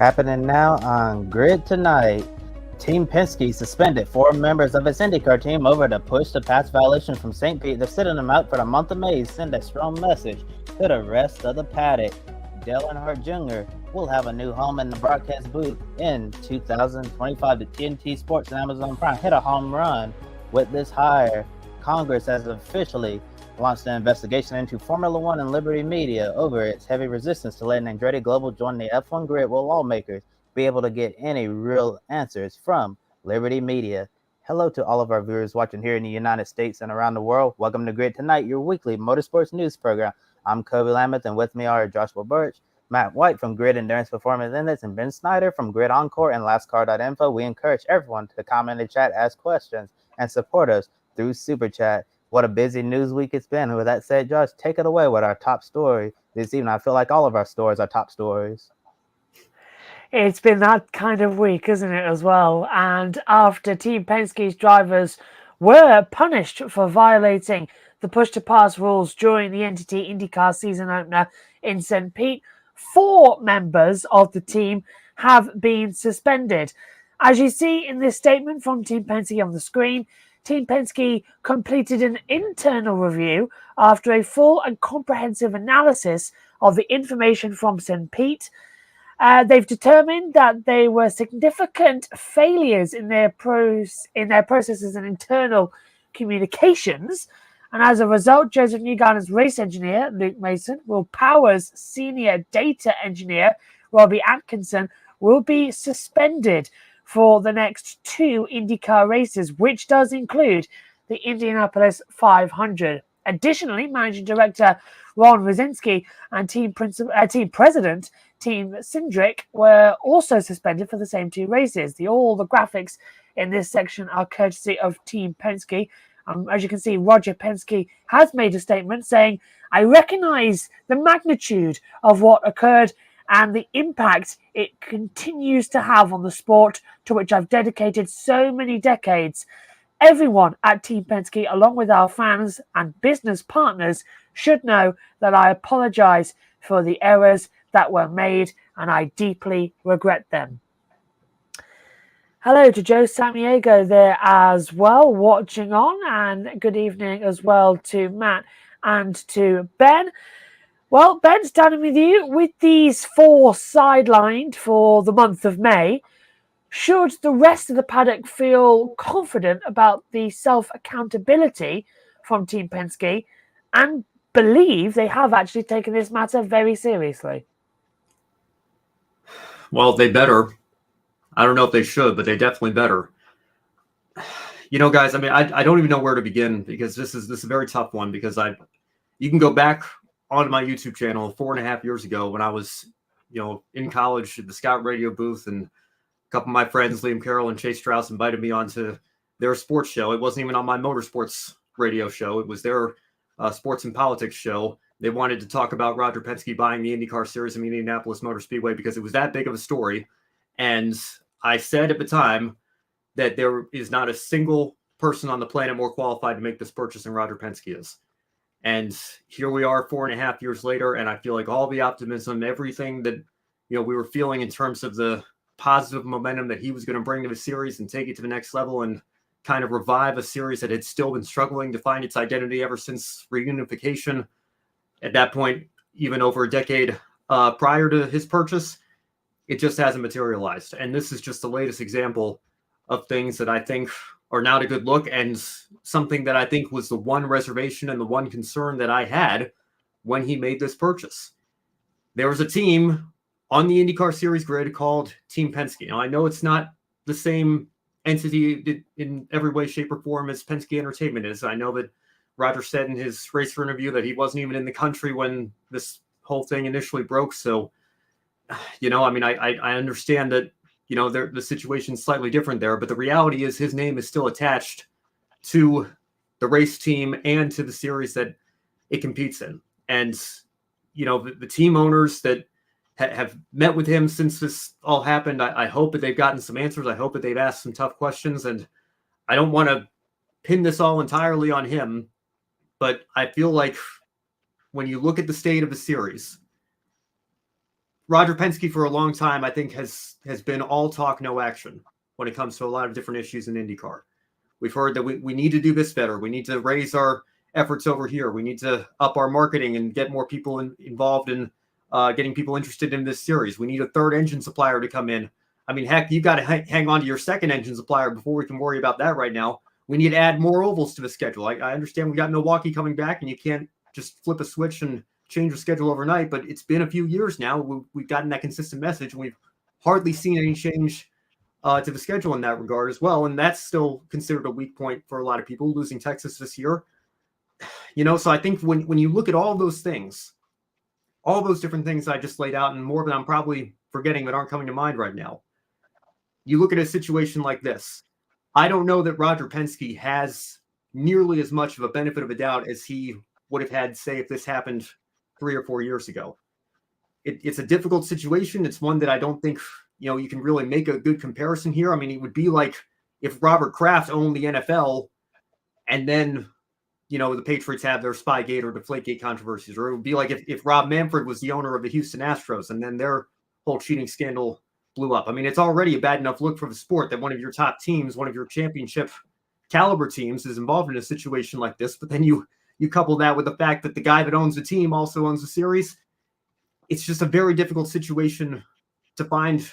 Happening now on Grid Tonight. Team Penske suspended 4 members of its IndyCar team over the push-to-pass violation from St. Pete. They're sitting them out for the month of May. Send a strong message to the rest of the paddock. Dale Earnhardt Jr. will have a new home in the broadcast booth in 2025. The TNT Sports and Amazon Prime hit a home run with this hire. Congress has officially launched an investigation into Formula One and Liberty Media over its heavy resistance to letting Andretti Global join the F1 grid. Will lawmakers be able to get any real answers from Liberty Media? Hello to all of our viewers watching here in the United States and around the world. Welcome to Grid Tonight, your weekly motorsports news program. I'm Kobe Lameth, and with me are Joshua Birch, Matt White from Grid Endurance Performance Index, and Ben Snyder from Grid Encore and LastCar.info. We encourage everyone to comment in the chat, ask questions, and support us through Super Chat. What a busy news week it's been. And with that said, Josh, take it away with our top story this evening. I feel like all of our stories are top stories. It's been that kind of week, isn't it, as well? And after Team Penske's drivers were punished for violating the push-to-pass rules during the NTT IndyCar season opener in St. Pete, 4 members of the team have been suspended. As you see in this statement from Team Penske on the screen, Team Penske completed an internal review after a full and comprehensive analysis of the information from St. Pete. They've determined that there were significant failures in their processes and internal communications. And as a result, Joseph Newgarden's race engineer, Luke Mason, Will Power's senior data engineer, Robbie Atkinson, will be suspended for the next 2 IndyCar races, which does include the Indianapolis 500. Additionally, Managing Director Ron Rosinski and Team President Tim Cindric were also suspended for the same 2 races. All the graphics in this section are courtesy of Team Penske. As you can see, Roger Penske has made a statement saying, "I recognize the magnitude of what occurred and the impact it continues to have on the sport to which I've dedicated so many decades. Everyone at Team Penske, along with our fans and business partners, should know that I apologize for the errors that were made and I deeply regret them." Hello to Joe Samiego there as well, watching on, and good evening as well to Matt and to Ben. Well, Ben, starting with you, with these 4 sidelined for the month of May, should the rest of the paddock feel confident about the self-accountability from Team Penske and believe they have actually taken this matter very seriously? Well, they better. I don't know if they should, but they definitely better. You know, guys, I mean, I don't even know where to begin because this is a very tough one because you can go back on my YouTube channel 4.5 years ago when I was, in college at the Scout Radio booth, and a couple of my friends, Liam Carroll and Chase Strauss, invited me onto their sports show. It wasn't even on my motorsports radio show. It was their sports and politics show. They wanted to talk about Roger Penske buying the IndyCar Series in Indianapolis Motor Speedway because it was that big of a story. And I said at the time that there is not a single person on the planet more qualified to make this purchase than Roger Penske is. And here we are 4.5 years later, and I feel like all the optimism, everything that we were feeling in terms of the positive momentum that he was going to bring to the series and take it to the next level and kind of revive a series that had still been struggling to find its identity ever since reunification. At that point, even over a decade prior to his purchase, it just hasn't materialized. And this is just the latest example of things that I think are not a good look, and something that I think was the one reservation and the one concern that I had when he made this purchase. There was a team on the IndyCar Series grid called Team Penske. Now, I know it's not the same entity in every way, shape, or form as Penske Entertainment is. I know that Roger said in his racer interview that he wasn't even in the country when this whole thing initially broke. So, I understand that, the situation's slightly different there, but the reality is his name is still attached to the race team and to the series that it competes in. And, the team owners that have met with him since this all happened, I hope that they've gotten some answers. I hope that they've asked some tough questions, and I don't want to pin this all entirely on him, but I feel like when you look at the state of the series, Roger Penske for a long time, I think, has been all talk, no action when it comes to a lot of different issues in IndyCar. We've heard that we need to do this better. We need to raise our efforts over here. We need to up our marketing and get more people involved in getting people interested in this series. We need a third engine supplier to come in. I mean, heck, you've got to hang on to your second engine supplier before we can worry about that right now. We need to add more ovals to the schedule. I understand we got Milwaukee coming back, and you can't just flip a switch and change the schedule overnight, but it's been a few years now. We've gotten that consistent message, and we've hardly seen any change to the schedule in that regard as well. And that's still considered a weak point for a lot of people, losing Texas this year. So I think when you look at all those things, all those different things I just laid out, and more that I'm probably forgetting that aren't coming to mind right now, you look at a situation like this. I don't know that Roger Penske has nearly as much of a benefit of a doubt as he would have had, say, if this happened 3 or 4 years ago. It's a difficult situation. It's one that I don't think, you can really make a good comparison here. I mean, it would be like if Robert Kraft owned the NFL and then, the Patriots have their Spygate or Deflategate controversies, or it would be like if Rob Manfred was the owner of the Houston Astros and then their whole cheating scandal blew up. I mean, it's already a bad enough look for the sport that one of your top teams, one of your championship caliber teams is involved in a situation like this. But then you couple that with the fact that the guy that owns the team also owns the series. It's just a very difficult situation to find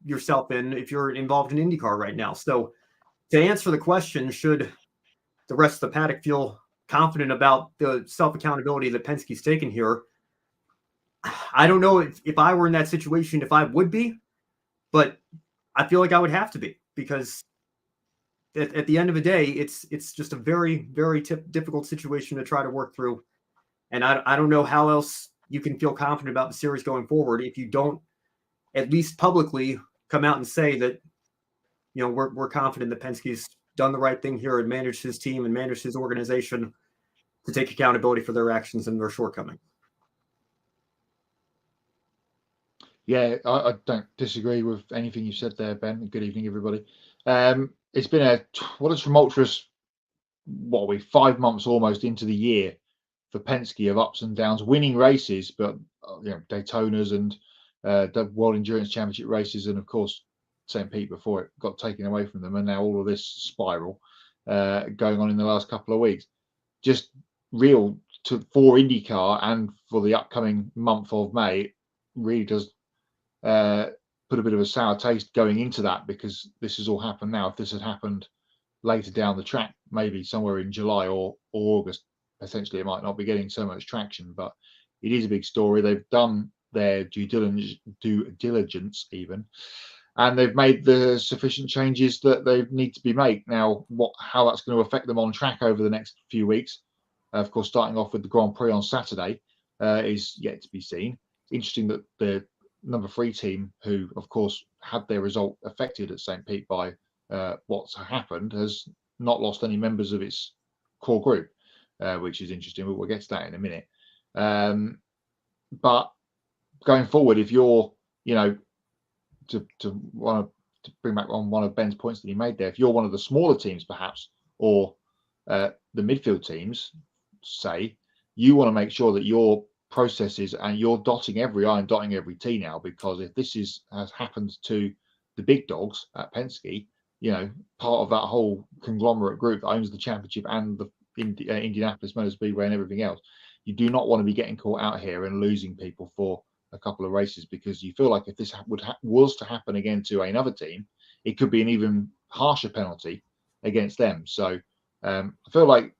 yourself in if you're involved in IndyCar right now. So to answer the question, should the rest of the paddock feel confident about the self-accountability that Penske's taken here? I don't know if I were in that situation, if I would be, but I feel like I would have to be, because at the end of the day, it's just a very, very difficult situation to try to work through. And I don't know how else you can feel confident about the series going forward if you don't at least publicly come out and say that, we're confident that Penske's done the right thing here and managed his team and managed his organization to take accountability for their actions and their shortcomings. Yeah, I don't disagree with anything you said there, Ben. Good evening, everybody. It's been what a tumultuous, 5 months almost into the year for Penske of ups and downs, winning races, but Daytonas and the World Endurance Championship races, and of course St. Pete before it got taken away from them, and now all of this spiral going on in the last couple of weeks. Just real for IndyCar and for the upcoming month of May, really does put a bit of a sour taste going into that, because this has all happened now. If this had happened later down the track, maybe somewhere in July or August, potentially it might not be getting so much traction, but it is a big story. They've done their due diligence even, and they've made the sufficient changes that they need to be made. Now, how that's going to affect them on track over the next few weeks, of course, starting off with the Grand Prix on Saturday, is yet to be seen. Interesting that the number 3 team, who of course had their result affected at St. Pete by what's happened, has not lost any members of its core group, which is interesting. We'll get to that in a minute. But going forward, if you're, to bring back on one of Ben's points that he made there, if you're one of the smaller teams perhaps, or the midfield teams, say, you want to make sure that your processes and you're dotting every I and dotting every T now, because if this has happened to the big dogs at Penske, part of that whole conglomerate group that owns the championship and the Indianapolis Motor Speedway and everything else, you do not want to be getting caught out here and losing people for a couple of races, because you feel like if this was to happen again to another team, it could be an even harsher penalty against them. So I feel like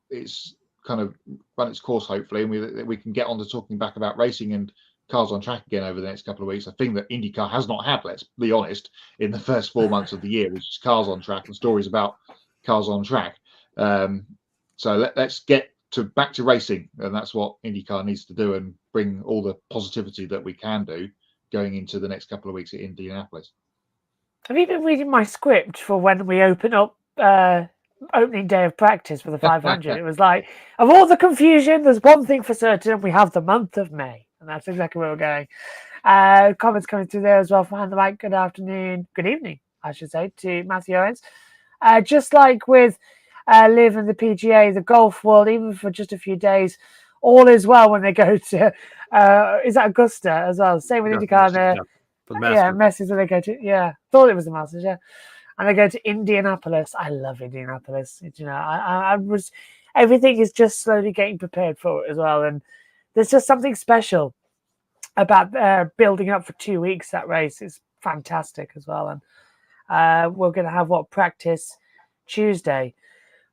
it's kind of run its course, hopefully, and we can get on to talking back about racing and cars on track again over the next couple of weeks. A thing that IndyCar has not had, let's be honest, in the first 4 months of the year, which is cars on track and stories about cars on track. So let's get back to racing, and that's what IndyCar needs to do, and bring all the positivity that we can do going into the next couple of weeks at Indianapolis. Have you been reading my script for when we open up opening day of practice for the 500? It was like, of all the confusion, there's one thing for certain: we have the month of May, and that's exactly where we're going. Comments coming through there as well from the mic. Good afternoon, good evening, I should say, to Matthew Owens. Just like with Liv and the PGA, the golf world, even for just a few days, all is well when they go to, is that Augusta as well? Same with IndyCar. For the Masters when they go to, thought it was the Masters, and they go to Indianapolis. I love Indianapolis. You know, I was, everything is just slowly getting prepared for it as well, and there's just something special about building up for 2 weeks. That race is fantastic as well, and we're going to have practice Tuesday,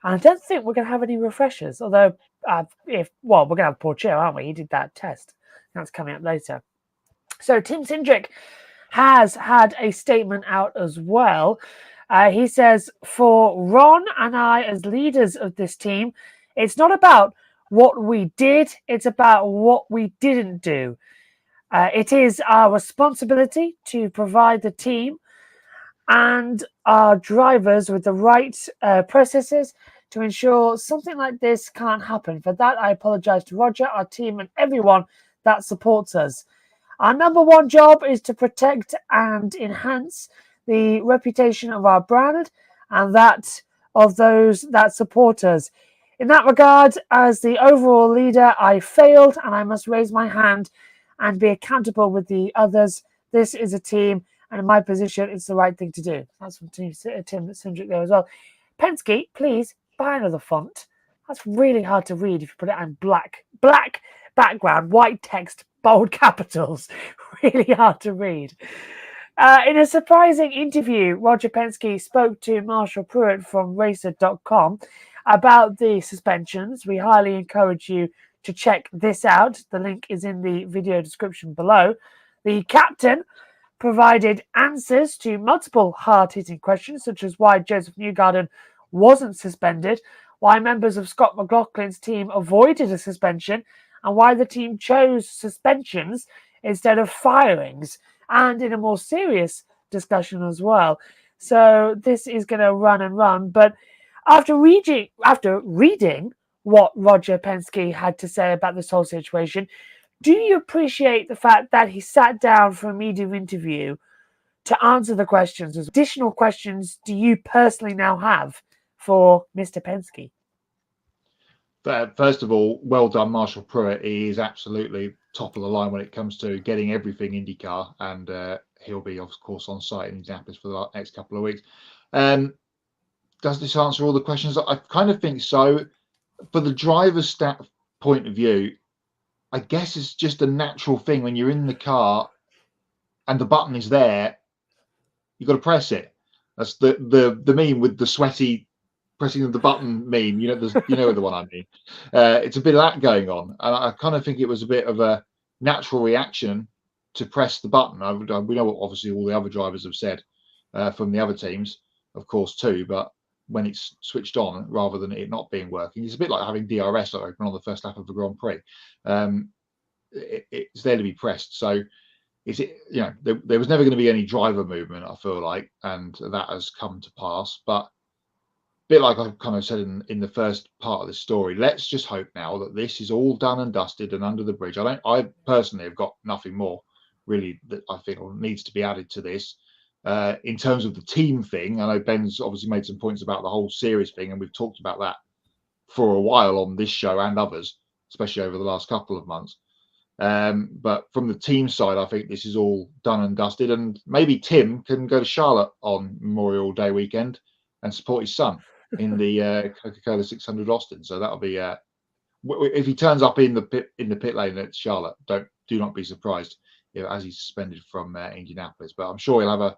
and I don't think we're going to have any refreshers. Although, we're going to have Porcher, aren't we? He did that test. That's coming up later. So Tim Cindric has had a statement out as well. He says, for Ron and I as leaders of this team, it's not about what we did, it's about what we didn't do. It is our responsibility to provide the team and our drivers with the right processes to ensure something like this can't happen. For that, I apologize to Roger, our team, and everyone that supports us. Our number one job is to protect and enhance the reputation of our brand and that of those that support us. In that regard, as the overall leader, I failed and I must raise my hand and be accountable with the others. This is a team, and in my position, it's the right thing to do. That's from Tim Cindric there as well. Penske, please buy another font. That's really hard to read if you put it on black background, white text, bold capitals. Really hard to read. In a surprising interview, Roger Penske spoke to Marshall Pruitt from Racer.com about the suspensions. We highly encourage you to check this out. The link is in the video description below. The captain provided answers to multiple hard-hitting questions, such as why Joseph Newgarden wasn't suspended, why members of Scott McLaughlin's team avoided a suspension, and why the team chose suspensions instead of firings, and in a more serious discussion as well. So this is going to run and run. But after reading what Roger Penske had to say about this whole situation, do you appreciate the fact that he sat down for a media interview to answer the questions? As additional questions do you personally now have for Mr. Penske? First of all, well done, Marshall Pruitt. He is absolutely top of the line when it comes to getting everything IndyCar, and he'll be, of course, on site in Indianapolis for the next couple of weeks. Does this answer all the questions? I kind of think so. For the driver's point of view, I guess it's just a natural thing when you're in the car and the button is there, you've got to press it. That's the meme with the sweaty pressing of the button meme. You know the one I mean. It's a bit of that going on, and I kind of think it was a bit of a natural reaction to press the button. We know what obviously all the other drivers have said from the other teams, of course, too. But when it's switched on rather than it not being working, it's a bit like having DRS open on the first lap of the Grand Prix. It's there to be pressed. So there was never going to be any driver movement, I feel like, and that has come to pass. But a bit like I kind of said in the first part of the story, let's just hope now that this is all done and dusted and under the bridge. I personally have got nothing more really that I think needs to be added to this. In terms of the team thing, I know Ben's obviously made some points about the whole series thing, and we've talked about that for a while on this show and others, especially over the last couple of months. But from the team side, I think this is all done and dusted, and maybe Tim can go to Charlotte on Memorial Day weekend and support his son in the Coca-Cola 600 Austin. So that'll be if he turns up in the pit lane at Charlotte, do not be surprised as he's suspended from Indianapolis. But I'm sure he'll have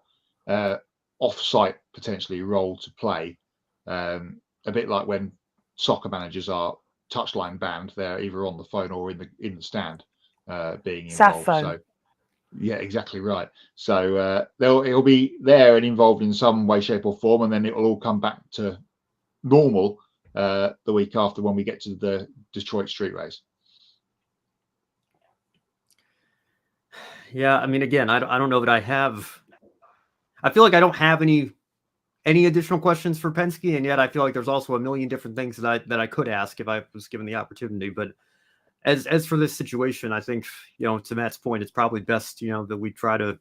a off-site potentially role to play, a bit like when soccer managers are touchline banned. They're either on the phone or in the stand being involved. So yeah, exactly right. So he'll be there and involved in some way, shape, or form, and then it will all come back to normal the week after when we get to the Detroit street race. Yeah, I mean, again, I don't know that I feel like I don't have any additional questions for Penske, and yet I feel like there's also a million different things that I could ask if I was given the opportunity. But as for this situation, I think, to Matt's point, it's probably best, that we try to,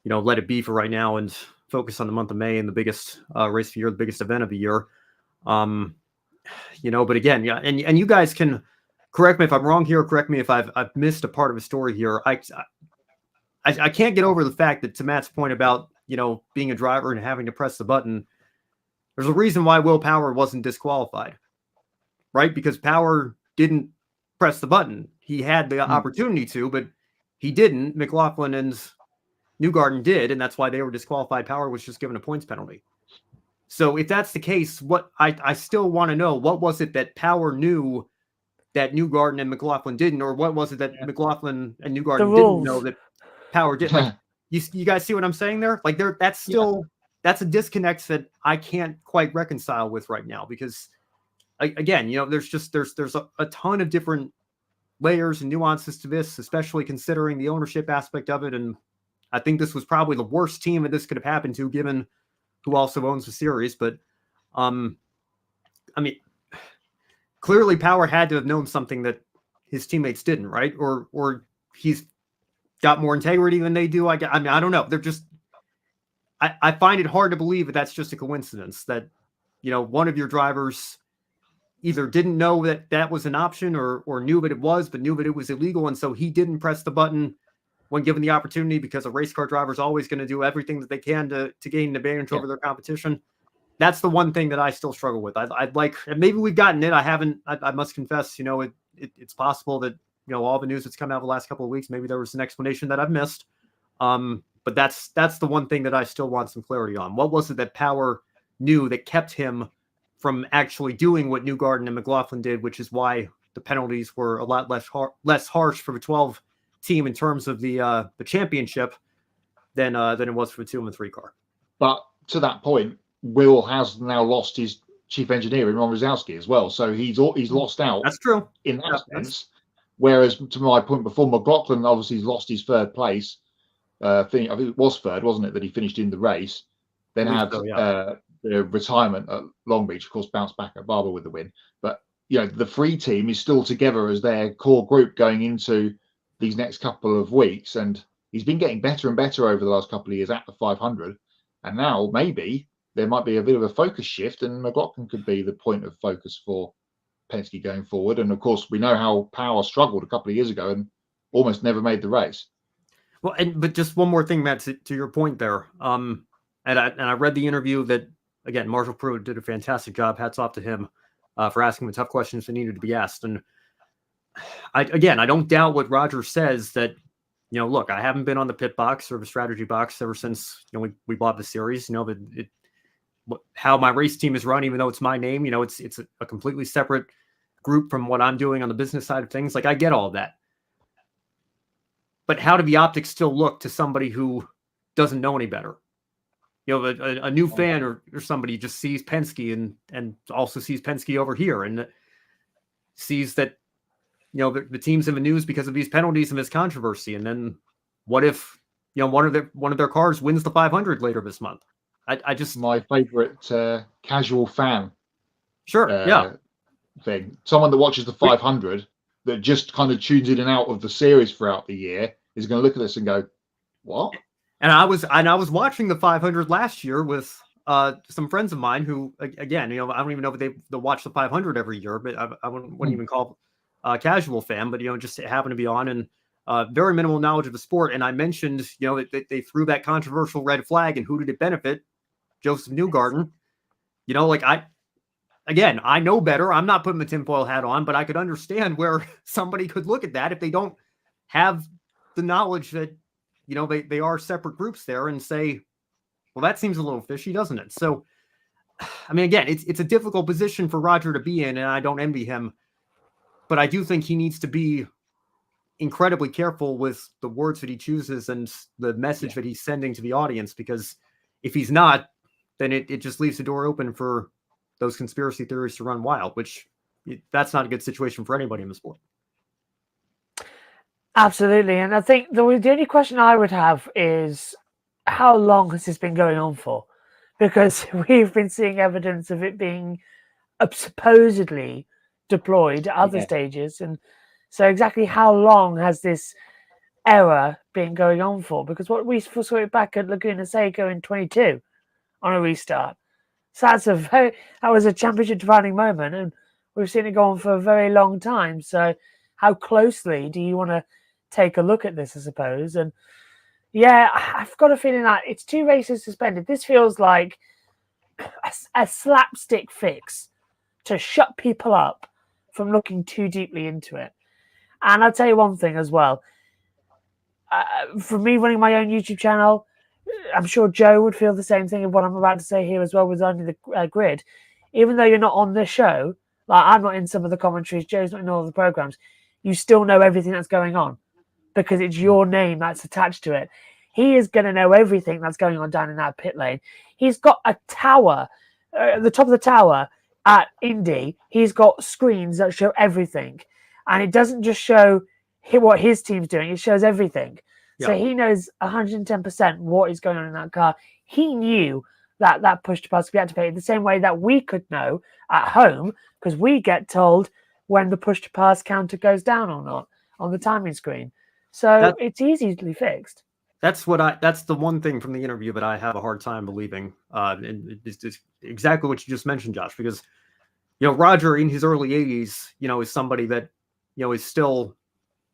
let it be for right now and focus on the month of May and the biggest race of the year, the biggest event of the year. But again, yeah, and you guys can correct me if I'm wrong here. Correct me if I've missed a part of a story here. I can't get over the fact that, to Matt's point about, being a driver and having to press the button, there's a reason why Will Power wasn't disqualified, right? Because Power didn't press the button. He had the opportunity to, but he didn't. McLaughlin and Newgarden did, and that's why they were disqualified. Power was just given a points penalty. So if that's the case, what I still want to know, what was it that Power knew that Newgarden and McLaughlin didn't, or what was it that McLaughlin and Newgarden didn't know that Power did? Like, you guys see what I'm saying there? Like, that's still that's a disconnect that I can't quite reconcile with right now, because again, there's a ton of different layers and nuances to this, especially considering the ownership aspect of it. And I think this was probably the worst team that this could have happened to, given who also owns the series. But I mean, clearly Power had to have known something that his teammates didn't, right? Or he's got more integrity than they do. I mean, I don't know. They're just, I find it hard to believe that that's just a coincidence, that, one of your drivers either didn't know that that was an option, or knew that it was, but knew that it was illegal. And so he didn't press the button when given the opportunity, because a race car driver is always going to do everything that they can to gain an advantage over their competition. That's the one thing that I still struggle with. I'd like, and maybe we've gotten it. I must confess, it's possible that, all the news that's come out the last couple of weeks, maybe there was an explanation that I've missed. But that's the one thing that I still want some clarity on. What was it that Power knew that kept him from actually doing what Newgarden and McLaughlin did, which is why the penalties were a lot less harsh for the 12 team in terms of the championship than it was for the 2 and the 3 car. But to that point, Will has now lost his chief engineer in Ron Rosowski as well, so he's lost out. That's true in that sense. Whereas, to my point before, McLaughlin obviously lost his third place. I think it was third, wasn't it, that he finished in the race? Then had the retirement at Long Beach, of course, bounced back at Barber with the win. But the 3 team is still together as their core group going into these next couple of weeks, and he's been getting better and better over the last couple of years at the 500. And now maybe there might be a bit of a focus shift, and McLaughlin could be the point of focus for Penske going forward. And of course, we know how Power struggled a couple of years ago and almost never made the race. Well, but just one more thing, Matt, to your point there. And I read the interview that, again, Marshall Pruitt did a fantastic job. Hats off to him for asking the tough questions that needed to be asked. And I don't doubt what Roger says, that, look, I haven't been on the pit box or the strategy box ever since, we bought the series, how my race team is run, even though it's my name, it's a completely separate group from what I'm doing on the business side of things. Like, I get all of that. But how do the optics still look to somebody who doesn't know any better? A new fan or somebody just sees Penske and also sees Penske over here and sees that, the team's in the news because of these penalties and this controversy. And then what if, one of their cars wins the 500 later this month? I just, my favorite casual fan. Sure. Thing. Someone that watches the 500 that just kind of tunes in and out of the series throughout the year is going to look at this and go, what? And I was watching the 500 last year with some friends of mine who, again, I don't even know if they'll watch the 500 every year, but I wouldn't even call a casual fan, but, just happened to be on, and very minimal knowledge of the sport. And I mentioned, that they threw that controversial red flag, and who did it benefit? Joseph Newgarden. I know better. I'm not putting the tinfoil hat on, but I could understand where somebody could look at that if they don't have the knowledge that, they are separate groups there, and say, well, that seems a little fishy, doesn't it? So, I mean, again, it's a difficult position for Roger to be in, and I don't envy him, but I do think he needs to be incredibly careful with the words that he chooses and the message that he's sending to the audience, because if he's not, then it just leaves the door open for those conspiracy theories to run wild, which that's not a good situation for anybody in the sport. Absolutely. And I think the only question I would have is, how long has this been going on for? Because we've been seeing evidence of it being supposedly deployed at other stages. And so exactly how long has this error been going on for? Because what we saw it back at Laguna Seca in 22 on a restart. So that was a championship defining moment, and we've seen it go on for a very long time. So how closely do you want to take a look at this, I suppose. And yeah, I've got a feeling that it's 2 races suspended. This feels like a slapstick fix to shut people up from looking too deeply into it. And I'll tell you one thing as well. For me running my own YouTube channel, I'm sure Joe would feel the same thing of what I'm about to say here as well with Under the Grid. Even though you're not on this show, like I'm not in some of the commentaries, Joe's not in all the programs, you still know everything that's going on because it's your name that's attached to it. He is going to know everything that's going on down in that pit lane. He's got a tower, the top of the tower at Indy. He's got screens that show everything. And it doesn't just show what his team's doing, it shows everything. Yeah. So he knows 110% what is going on in that car. He knew that push to pass could be activated the same way that we could know at home because we get told when the push to pass counter goes down or not on the timing screen. So it's easily fixed. That's the one thing from the interview that I have a hard time believing. And it's exactly what you just mentioned, Josh, because, Roger in his early 80s, is somebody that, is still,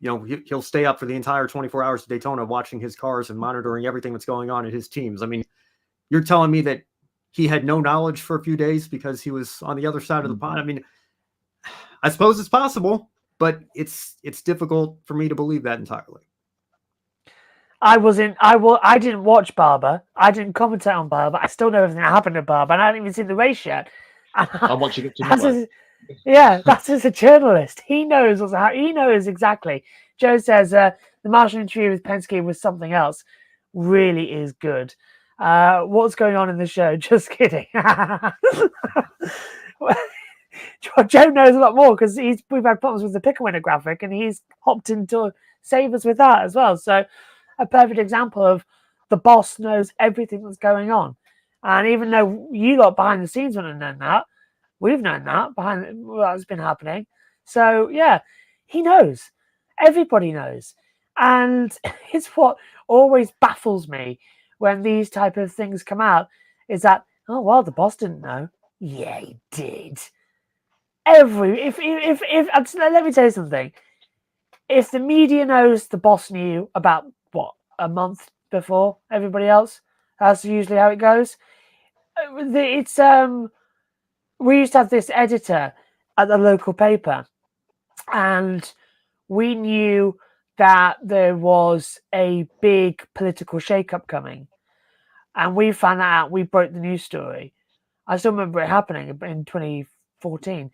he'll stay up for the entire 24 hours of Daytona watching his cars and monitoring everything that's going on in his teams. I mean, you're telling me that he had no knowledge for a few days because he was on the other side of the pond. I mean, I suppose it's possible, but it's difficult for me to believe that entirely. I didn't watch Barber. I didn't commentate on Barber. I still know everything that happened to Barber, and I haven't even seen the race yet. I'm watching it tonight. That's as a journalist. He knows he knows exactly. Joe says the Marshall interview with Penske was something else. Really is good. What's going on in the show? Just kidding. Joe knows a lot more because we've had problems with the pick winner graphic, and he's hopped in to save us with that as well. So a perfect example of the boss knows everything that's going on. And even though you lot behind the scenes wouldn't have known that, we've known that that's been happening. So yeah, he knows. Everybody knows. And it's what always baffles me when these type of things come out is that, oh, well, the boss didn't know. Yeah, he did. Let me tell you something. If the media knows the boss knew about a month before everybody else, that's usually how it goes. It's we used to have this editor at the local paper, and we knew that there was a big political shakeup coming, and we found that out. We broke the news story. I still remember it happening in 2014,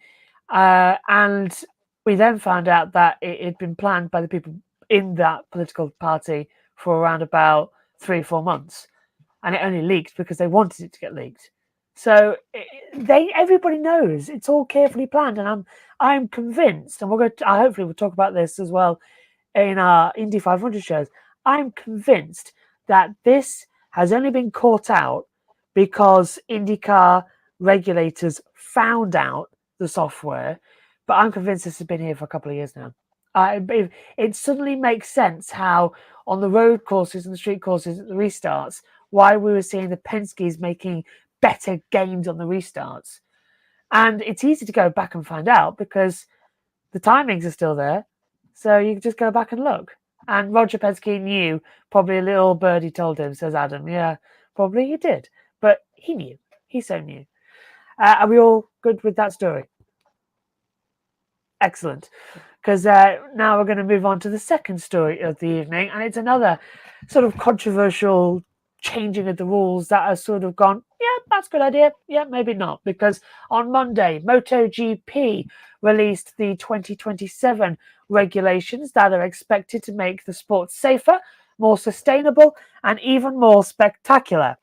and we then found out that it had been planned by the people in that political party for around about 3 or 4 months, and it only leaked because they wanted it to get leaked. So everybody knows it's all carefully planned, and I'm convinced, and hopefully we'll talk about this as well in our Indy 500 shows. I'm convinced that this has only been caught out because IndyCar regulators found out the software, but I'm convinced this has been here for a couple of years now. It suddenly makes sense how on the road courses and the street courses at the restarts, why we were seeing the Penske's making better gains on the restarts. And it's easy to go back and find out because the timings are still there. So you can just go back and look. And Roger Penske knew, probably a little birdie told him, says Adam. Yeah, probably he did. But he knew. He so knew. Are we all good with that story? Excellent. Because now we're going to move on to the second story of the evening. And it's another sort of controversial changing of the rules that has sort of gone, yeah, that's a good idea. Yeah, maybe not. Because on Monday, MotoGP released the 2027 regulations that are expected to make the sport safer, more sustainable, and even more spectacular.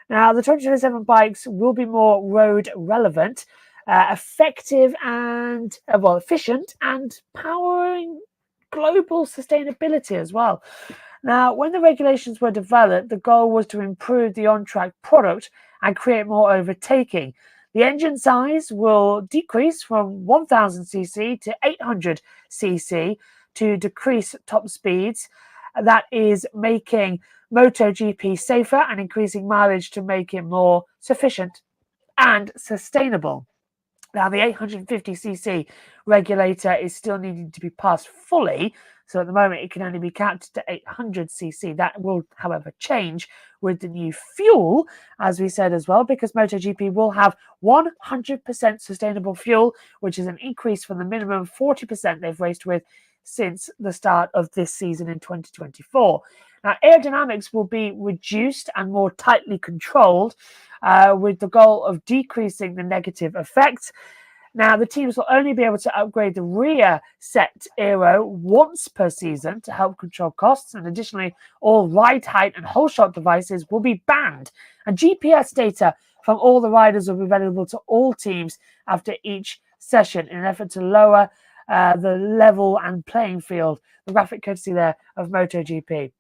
Now, the 2027 bikes will be more road relevant, effective and efficient, and powering global sustainability as well. Now, when the regulations were developed, the goal was to improve the on-track product and create more overtaking. The engine size will decrease from 1000cc to 800cc to decrease top speeds. That is making MotoGP safer and increasing mileage to make it more sufficient and sustainable. Now, the 850cc regulator is still needing to be passed fully. So at the moment, it can only be capped to 800cc. That will, however, change with the new fuel, as we said as well, because MotoGP will have 100% sustainable fuel, which is an increase from the minimum 40% they've raced with since the start of this season in 2024. Now, aerodynamics will be reduced and more tightly controlled, with the goal of decreasing the negative effects. Now, the teams will only be able to upgrade the rear set aero once per season to help control costs, and additionally, all ride height and whole shot devices will be banned. And GPS data from all the riders will be available to all teams after each session in an effort to lower the level and playing field. The graphic courtesy there of MotoGP.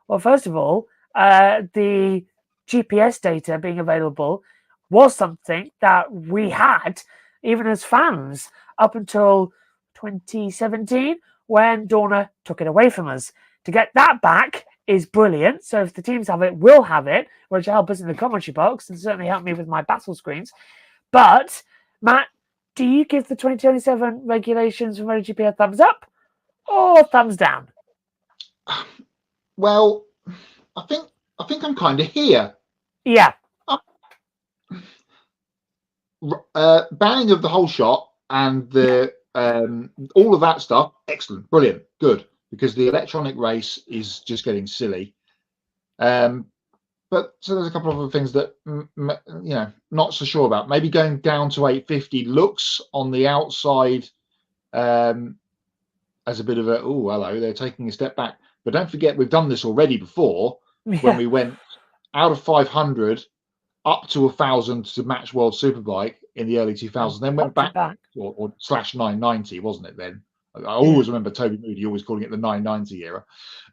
Well, first of all, the GPS data being available was something that we had even as fans up until 2017 when Dorna took it away from us. To get that back is brilliant. So if the teams have it, we'll have it, which will help us in the commentary box and certainly help me with my battle screens. But, Matt, do you give the 2027 regulations for MotoGP a thumbs up or thumbs down? Well, I think I'm kind of here. Yeah. Banning of the whole shot and the all of that stuff, excellent, brilliant, good, because the electronic race is just getting silly. But so there's a couple of other things that not so sure about. Maybe going down to 850 looks on the outside as a bit of a hello, they're taking a step back. But don't forget, we've done this already before when we went out of 500 up to 1,000 to match World Superbike in the early 2000s, then went back. Or slash 990, wasn't it then? I always remember Toby Moody always calling it the 990 era.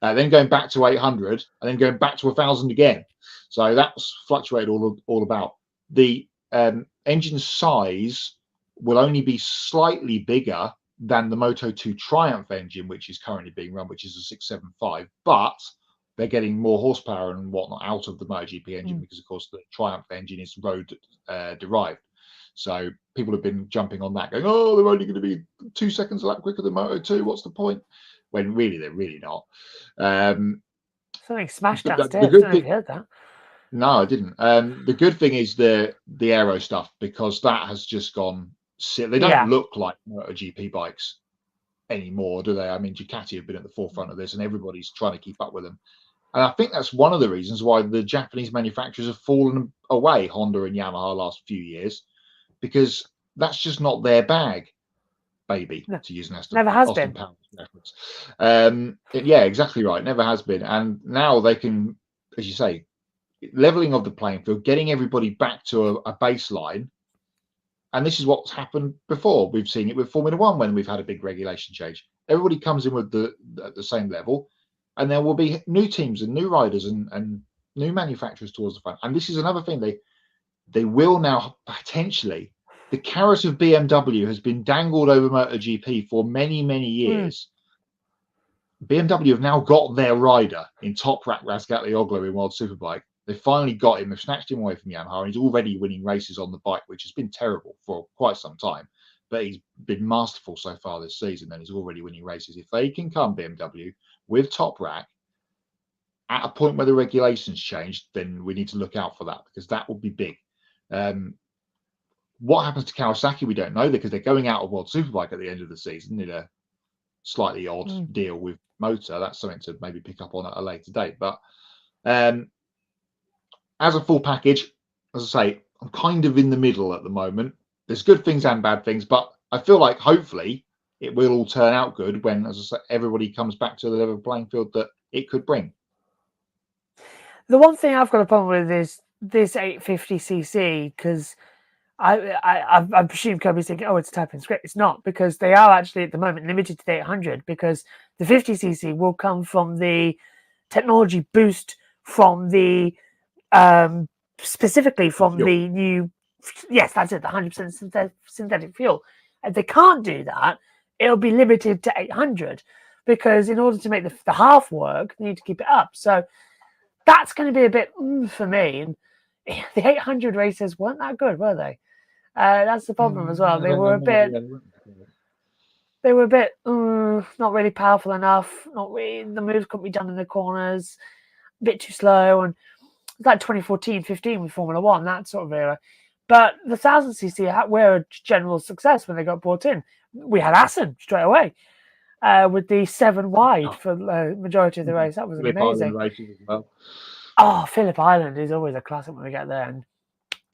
Then going back to 800 and then going back to 1,000 again. So that's fluctuated all about. The engine size will only be slightly bigger than the Moto2 Triumph engine, which is currently being run, which is a 675, but they're getting more horsepower and whatnot out of the MotoGP engine because, of course, the Triumph engine is road derived. So people have been jumping on that, going, "Oh, they're only going to be 2 seconds a lap quicker than Moto2. What's the point?" When really they're really not. Something smashed downstairs. I don't know if you heard that. No, I didn't. The good thing is the aero stuff, because that has just gone. They don't look like MotoGP bikes anymore, do they? I mean, Ducati have been at the forefront of this, and everybody's trying to keep up with them. And I think that's one of the reasons why the Japanese manufacturers have fallen away, Honda and Yamaha, last few years, because that's just not their bag, baby, to use an Austin Powers reference. Yeah, exactly right. Never has been. And now they can, as you say, leveling of the playing field, getting everybody back to a baseline. And this is what's happened before. We've seen it with Formula One when we've had a big regulation change. Everybody comes in with the same level, and there will be new teams and new riders and new manufacturers towards the front. And this is another thing they will now potentially. The carrot of BMW has been dangled over MotoGP for many, many years. BMW have now got their rider in Toprak Razgatlioglu in World Superbike. They finally got him. They've snatched him away from Yamaha, and he's already winning races on the bike, which has been terrible for quite some time. But he's been masterful so far this season, and he's already winning races. If they can come, BMW, with Toprak at a point where the regulations change, then we need to look out for that, because that will be big. What happens to Kawasaki, we don't know, because they're going out of World Superbike at the end of the season in a slightly odd deal with Motor. That's something to maybe pick up on at a later date. But as a full package, as I say, I'm kind of in the middle at the moment. There's good things and bad things, but I feel like hopefully it will all turn out good when, as I say, everybody comes back to the level playing field that it could bring. The one thing I've got a problem with is this 850cc, because I presume Kirby's thinking, oh, it's type in script. It's not, because they are actually at the moment limited to the 800, because the 50cc will come from the technology boost from the specifically from the new, yes, that's it, the 100% synthetic fuel. If they can't do that, it'll be limited to 800, because in order to make the half work, they need to keep it up. So that's going to be a bit for me. And the 800 races weren't that good, were they? That's the problem as well. They were a bit not really powerful enough. Not really, the moves couldn't be done in the corners. A bit too slow, and it's like 2014, 15 with Formula One, that sort of era. But the 1000cc were a general success when they got brought in. We had Assen straight away with the 7 wide for the majority of the race. That was amazing. Races as well. Oh, Phillip Island is always a classic when we get there. And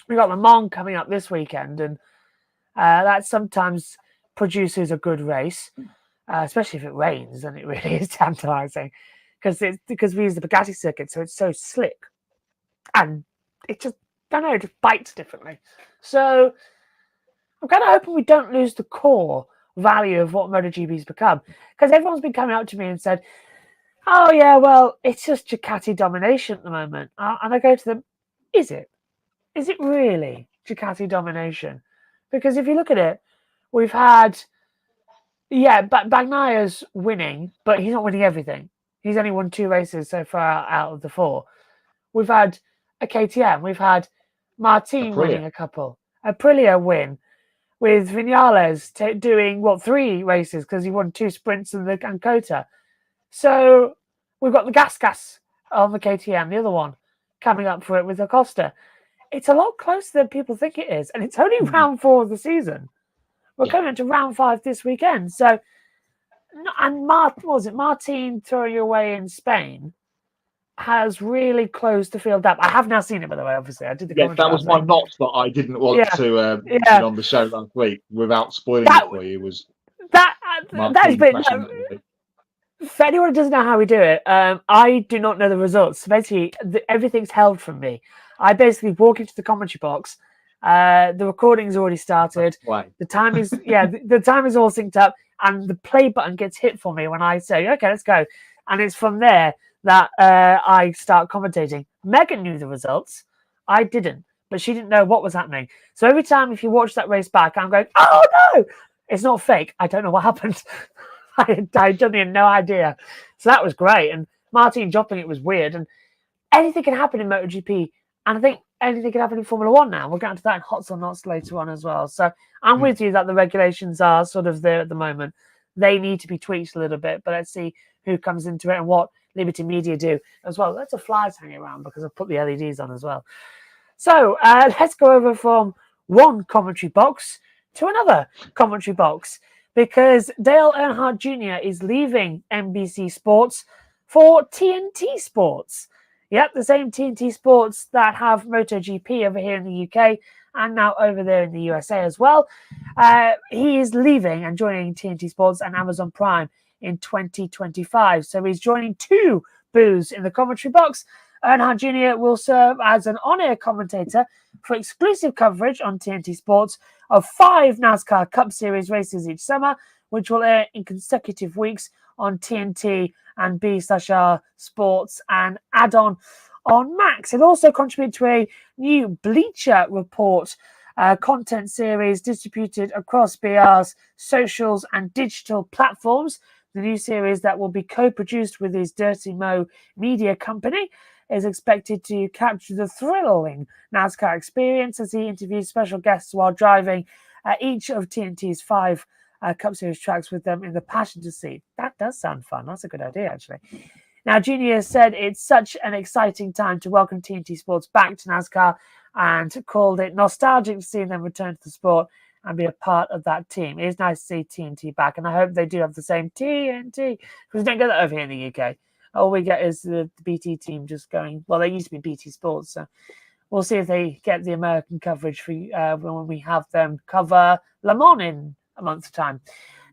we got Le Mans coming up this weekend, and that sometimes produces a good race, especially if it rains, and it really is tantalising because we use the Bugatti circuit, so it's so slick, and it just it just bites differently. So I'm kind of hoping we don't lose the core value of what MotoGP's become, because everyone's been coming up to me and said, "Oh yeah, well, it's just Ducati domination at the moment," and I go to them, "Is it? Is it really Ducati domination?" Because if you look at it, we've had, Bagnaia's winning, but he's not winning everything. He's only won 2 races so far out of the 4. We've had a KTM. We've had Martin winning a couple. Aprilia win, with Vinales doing, 3 races because he won 2 sprints and Cota. So we've got the gas on the KTM, the other one, coming up for it with Acosta. It's a lot closer than people think it is, and it's only round 4 of the season. We're coming into round 5 this weekend. So, and Martin throwing away in Spain has really closed the field up. I have now seen it, by the way, obviously. I did the that was my notch that I didn't want to mention on the show last week without spoiling it for you. That is for anyone who doesn't know how we do it, I do not know the results. So basically, everything's held from me. I basically walk into the commentary box. The recording's already started. The time is the time is all synced up, and the play button gets hit for me when I say, "Okay, let's go," and it's from there that I start commentating. Megan knew the results. I didn't, but she didn't know what was happening. So every time, if you watch that race back, I'm going, "Oh no, it's not fake. I don't know what happened." I don't even no idea. So that was great. And Martin dropping it was weird. And anything can happen in MotoGP. And I think anything can happen in Formula One now. We'll get into that in Hots or Nots later on as well. So I'm with you that the regulations are sort of there at the moment. They need to be tweaked a little bit. But let's see who comes into it and what Liberty Media do as well. Lots of flies hanging around because I've put the LEDs on as well. So let's go over from one commentary box to another commentary box, because Dale Earnhardt Jr. is leaving NBC Sports for TNT Sports. Yep, the same TNT Sports that have MotoGP over here in the UK and now over there in the USA as well. He is leaving and joining TNT Sports and Amazon Prime in 2025. So he's joining 2 booths in the commentary box. Earnhardt Jr. will serve as an on-air commentator for exclusive coverage on TNT Sports of 5 NASCAR Cup Series races each summer, which will air in consecutive weeks on TNT and B/R Sports and add-on on Max. It also contributed to a new Bleacher Report content series distributed across BR's socials and digital platforms. The new series that will be co-produced with his Dirty Mo media company is expected to capture the thrilling NASCAR experience as he interviews special guests while driving each of TNT's 5 Cup Series tracks with them in the passenger seat. That does sound fun. That's a good idea, actually. Now, Junior said it's such an exciting time to welcome TNT Sports back to NASCAR and called it nostalgic to see them return to the sport and be a part of that team. It is nice to see TNT back, and I hope they do have the same TNT, because we don't get that over here in the UK. All we get is the BT team just going, well, they used to be BT Sports, so we'll see if they get the American coverage for when we have them cover Le Mans in a month's time.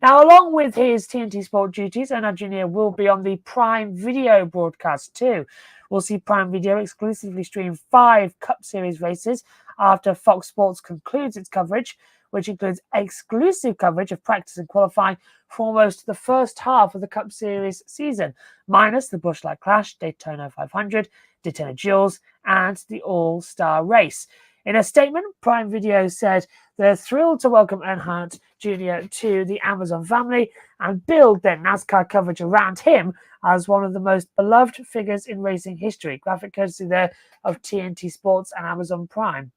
Now, along with his TNT Sport duties, Earnhardt Jr. will be on the Prime Video broadcast too. We'll see Prime Video exclusively stream 5 Cup Series races after Fox Sports concludes its coverage, which includes exclusive coverage of practice and qualifying for almost the first half of the Cup Series season, minus the Busch Light Clash, Daytona 500, Daytona Duels, and the All-Star Race. In a statement, Prime Video said they're thrilled to welcome Earnhardt Jr. to the Amazon family and build their NASCAR coverage around him as one of the most beloved figures in racing history. Graphic courtesy there of TNT Sports and Amazon Prime.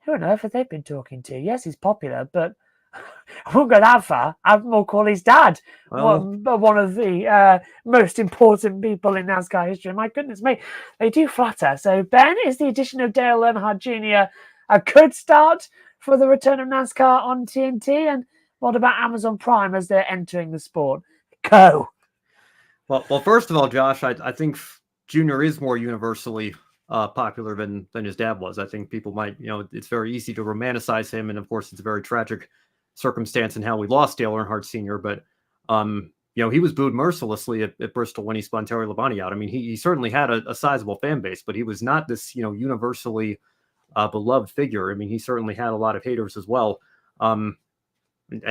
who on earth have they been talking to? Yes, he's popular, but I won't go that far. I'd more call his dad one of the most important people in NASCAR history. My goodness me, they do flatter. So, Ben, is the addition of Dale Earnhardt Jr. a good start for the return of NASCAR on TNT? And what about Amazon Prime as they're entering the sport? Go. Well, first of all, Josh, I think Junior is more universally popular than his dad was. I think people might, it's very easy to romanticize him, and of course, it's a very tragic circumstance in how we lost Dale Earnhardt Sr. But he was booed mercilessly at Bristol when he spun Terry Labonte out. I mean, he certainly had a sizable fan base, but he was not this universally beloved figure. I mean, he certainly had a lot of haters as well. And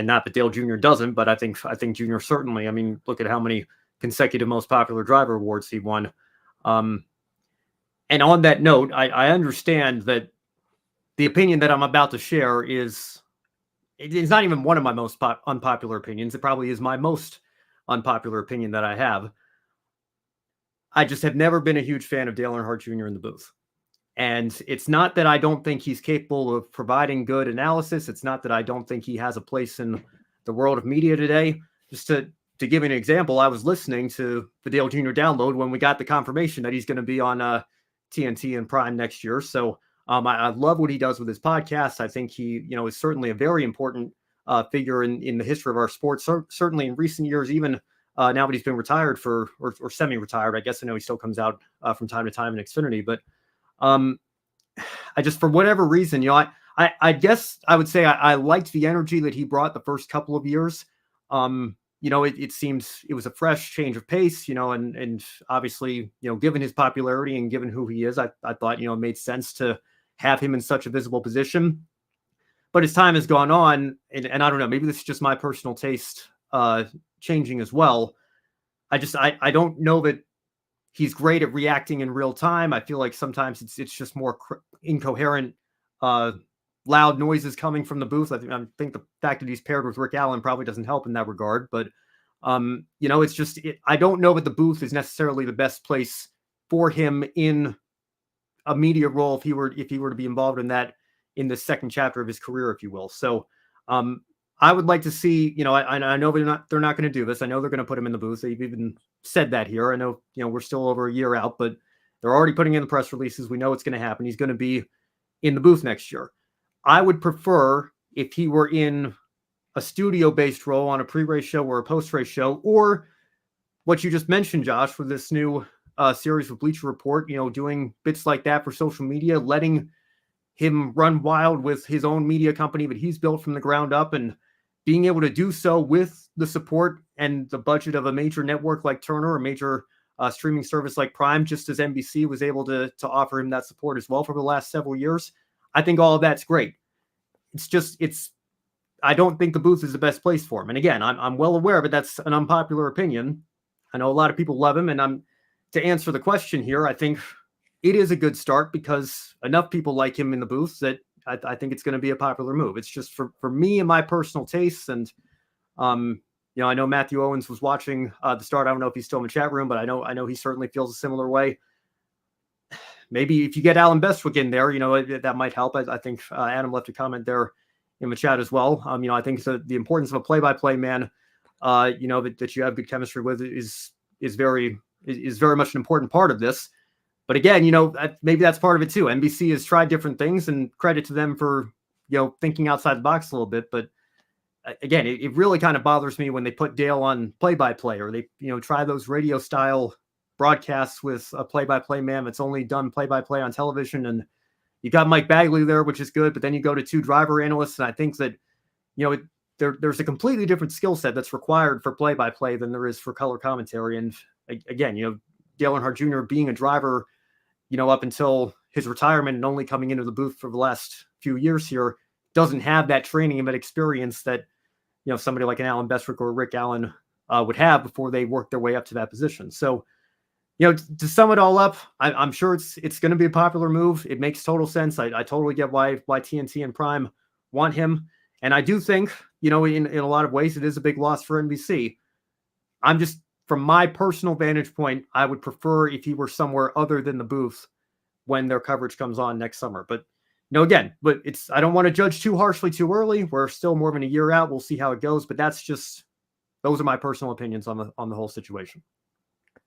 not that Dale Jr. doesn't, but I think Junior certainly. I mean, look at how many consecutive most popular driver awards he won. And on that note, I understand that the opinion that I'm about to share it's not even one of my most unpopular opinions. It probably is my most unpopular opinion that I have. I just have never been a huge fan of Dale Earnhardt Jr. in the booth. And it's not that I don't think he's capable of providing good analysis. It's not that I don't think he has a place in the world of media today. Just to give an example, I was listening to the Dale Jr. download when we got the confirmation that he's going to be on TNT and Prime next year. So I love what he does with his podcast. I think he, is certainly a very important figure in the history of our sport. Certainly in recent years, even now that he's been retired or semi-retired. I guess I know he still comes out from time to time in Xfinity, but I just, for whatever reason, I guess I would say I liked the energy that he brought the first couple of years. It seems it was a fresh change of pace, and obviously, given his popularity and given who he is, I thought, it made sense to have him in such a visible position. But as time has gone on, and I don't know, maybe this is just my personal taste changing as well. I don't know that he's great at reacting in real time. I feel like sometimes it's just more incoherent, loud noises coming from the booth. I think the fact that he's paired with Rick Allen probably doesn't help in that regard. But it's just I don't know that the booth is necessarily the best place for him in a media role if he were to be involved in that in the second chapter of his career, if you will. So I would like to see, I know they're not going to do this. I know they're going to put him in the booth. They've even said that here. I know, we're still over a year out, but they're already putting in the press releases. We know it's going to happen. He's going to be in the booth next year. I would prefer if he were in a studio-based role on a pre-race show or a post-race show, or what you just mentioned, Josh, with this new series with Bleacher Report, doing bits like that for social media, letting him run wild with his own media company that he's built from the ground up, and being able to do so with the support and the budget of a major network like Turner, a major streaming service like Prime, just as NBC was able to offer him that support as well for the last several years. I think all of that's great. I don't think the booth is the best place for him. And again, I'm well aware, but that's an unpopular opinion. I know a lot of people love him, and to answer the question here, I think it is a good start because enough people like him in the booth that I think it's going to be a popular move. It's just for me and my personal tastes. And, I know Matthew Owens was watching the start. I don't know if he's still in the chat room, but I know he certainly feels a similar way. Maybe if you get Alan Bestwick in there, that might help. I think Adam left a comment there in the chat as well. I think the importance of a play-by-play man, that you have good chemistry with is very much an important part of this. But again, maybe that's part of it too. NBC has tried different things, and credit to them for, thinking outside the box a little bit. But again, it really kind of bothers me when they put Dale on play-by-play, or they, try those radio style broadcasts with a play-by-play man that's only done play-by-play on television. And you got Mike Bagley there, which is good, but then you go to two driver analysts. And I think that, there's a completely different skill set that's required for play-by-play than there is for color commentary. And again, Dale Earnhardt Jr. being a driver, up until his retirement and only coming into the booth for the last few years here, doesn't have that training and that experience that, somebody like an Alan Bestwick or Rick Allen would have before they work their way up to that position. So, to sum it all up, I'm sure it's going to be a popular move. It makes total sense. I totally get why TNT and Prime want him. And I do think, in a lot of ways, it is a big loss for NBC. I'm just, from my personal vantage point, I would prefer if he were somewhere other than the booth when their coverage comes on next summer. But, again, but I don't want to judge too harshly too early. We're still more than a year out. We'll see how it goes, but those are my personal opinions on the whole situation.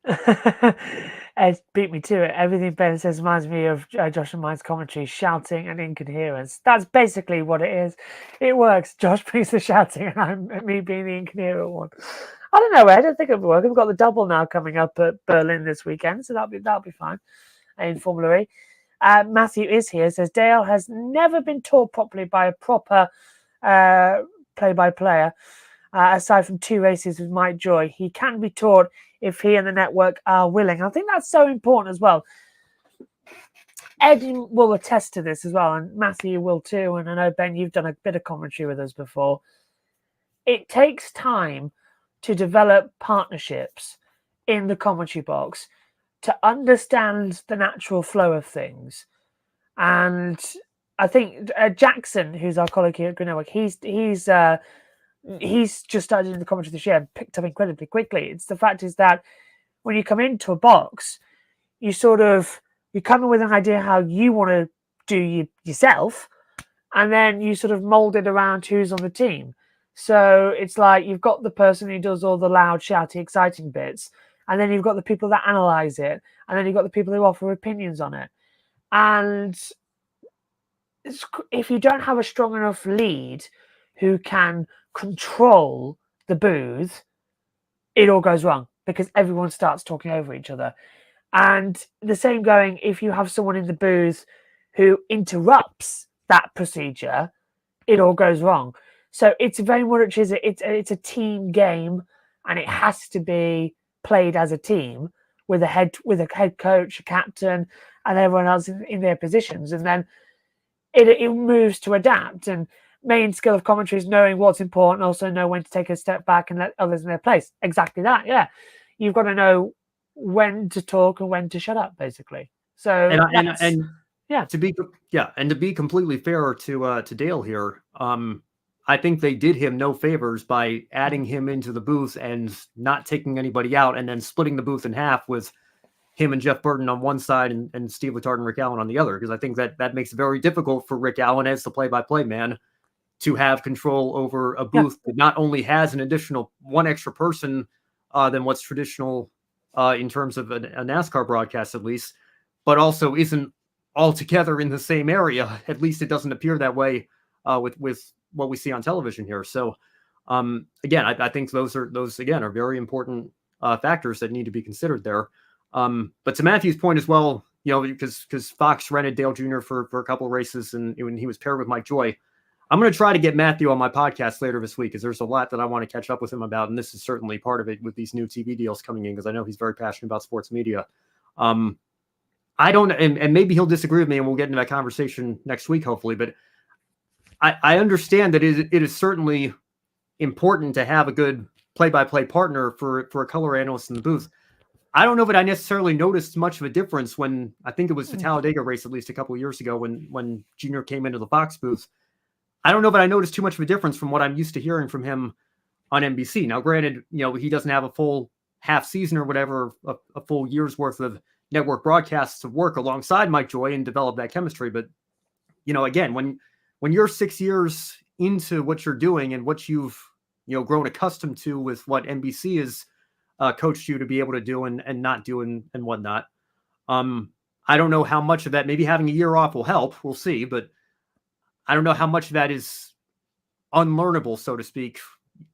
It beat me to it. Everything Ben says reminds me of Josh and mine's commentary, shouting and incoherence. That's basically what it is. It works. Josh brings the shouting and me being the incoherent one. I don't know, Ed. I think it'll work. We've got the double now coming up at Berlin this weekend, so that'll be fine in Formula E. Matthew is here. Says Dale has never been taught properly by a proper play-by-player. Aside from 2 races with Mike Joy, he can be taught if he and the network are willing. I think that's so important as well. Ed will attest to this as well, and Matthew will too. And I know, Ben, you've done a bit of commentary with us before. It takes time to develop partnerships in the commentary box to understand the natural flow of things. And I think Jackson, who's our colleague here at Green Network, he's just started in the commentary this year and picked up incredibly quickly. It's the fact is that when you come into a box, you come in with an idea how you want to do yourself, and then you sort of mold it around who's on the team. So it's like you've got the person who does all the loud, shouty, exciting bits, and then you've got the people that analyze it, and then you've got the people who offer opinions on it. And if you don't have a strong enough lead who can control the booth, it all goes wrong because everyone starts talking over each other. And the same going, if you have someone in the booth who interrupts that procedure, it all goes wrong. So it's very much it's a team game, and it has to be played as a team with a head coach, a captain, and everyone else in their positions. And then it moves to adapt. And main skill of commentary is knowing what's important, also know when to take a step back and let others in their place. Exactly that. Yeah, you've got to know when to talk and when to shut up, basically. So to be completely fair to Dale here, I think they did him no favors by adding him into the booth and not taking anybody out, and then splitting the booth in half with him and Jeff Burton on one side and Steve Letarte and Rick Allen on the other, because I think that makes it very difficult for Rick Allen as the play-by-play man to have control over a booth that not only has an additional one extra person than what's traditional in terms of a NASCAR broadcast, at least, but also isn't altogether in the same area. At least it doesn't appear that way with what we see on television here. So again, I think those are very important factors that need to be considered there. But to Matthew's point as well, because Fox rented Dale Jr. for a couple of races, and when he was paired with Mike Joy, I'm going to try to get Matthew on my podcast later this week, because there's a lot that I want to catch up with him about. And this is certainly part of it with these new TV deals coming in, because I know he's very passionate about sports media. I don't, and maybe he'll disagree with me, and we'll get into that conversation next week, hopefully. But I understand that it is certainly important to have a good play-by-play partner for a color analyst in the booth. I don't know that I necessarily noticed much of a difference when, I think it was the Talladega race, at least a couple of years ago, when Junior came into the Fox booth. I don't know that I noticed too much of a difference from what I'm used to hearing from him on NBC. Now, granted, he doesn't have a full half season or whatever, a full year's worth of network broadcasts to work alongside Mike Joy and develop that chemistry. But, again, when you're 6 years into what you're doing and what you've, grown accustomed to with what NBC has coached you to be able to do and not do and whatnot, I don't know how much of that, maybe having a year off will help. We'll see. But I don't know how much of that is unlearnable, so to speak,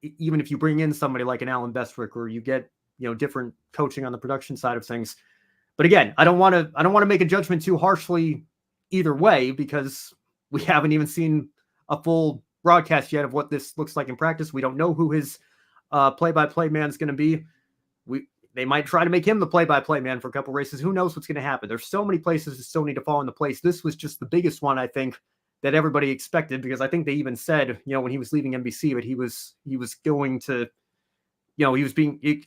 even if you bring in somebody like an Alan Bestwick, or you get, different coaching on the production side of things. But again, I don't want to make a judgment too harshly either way, because we haven't even seen a full broadcast yet of what this looks like in practice. We don't know who his play-by-play man is going to be. They might try to make him the play-by-play man for a couple races. Who knows what's going to happen? There's so many places that still need to fall into place. This was just the biggest one, I think, that everybody expected, because I think they even said, when he was leaving NBC, that he was going to, he was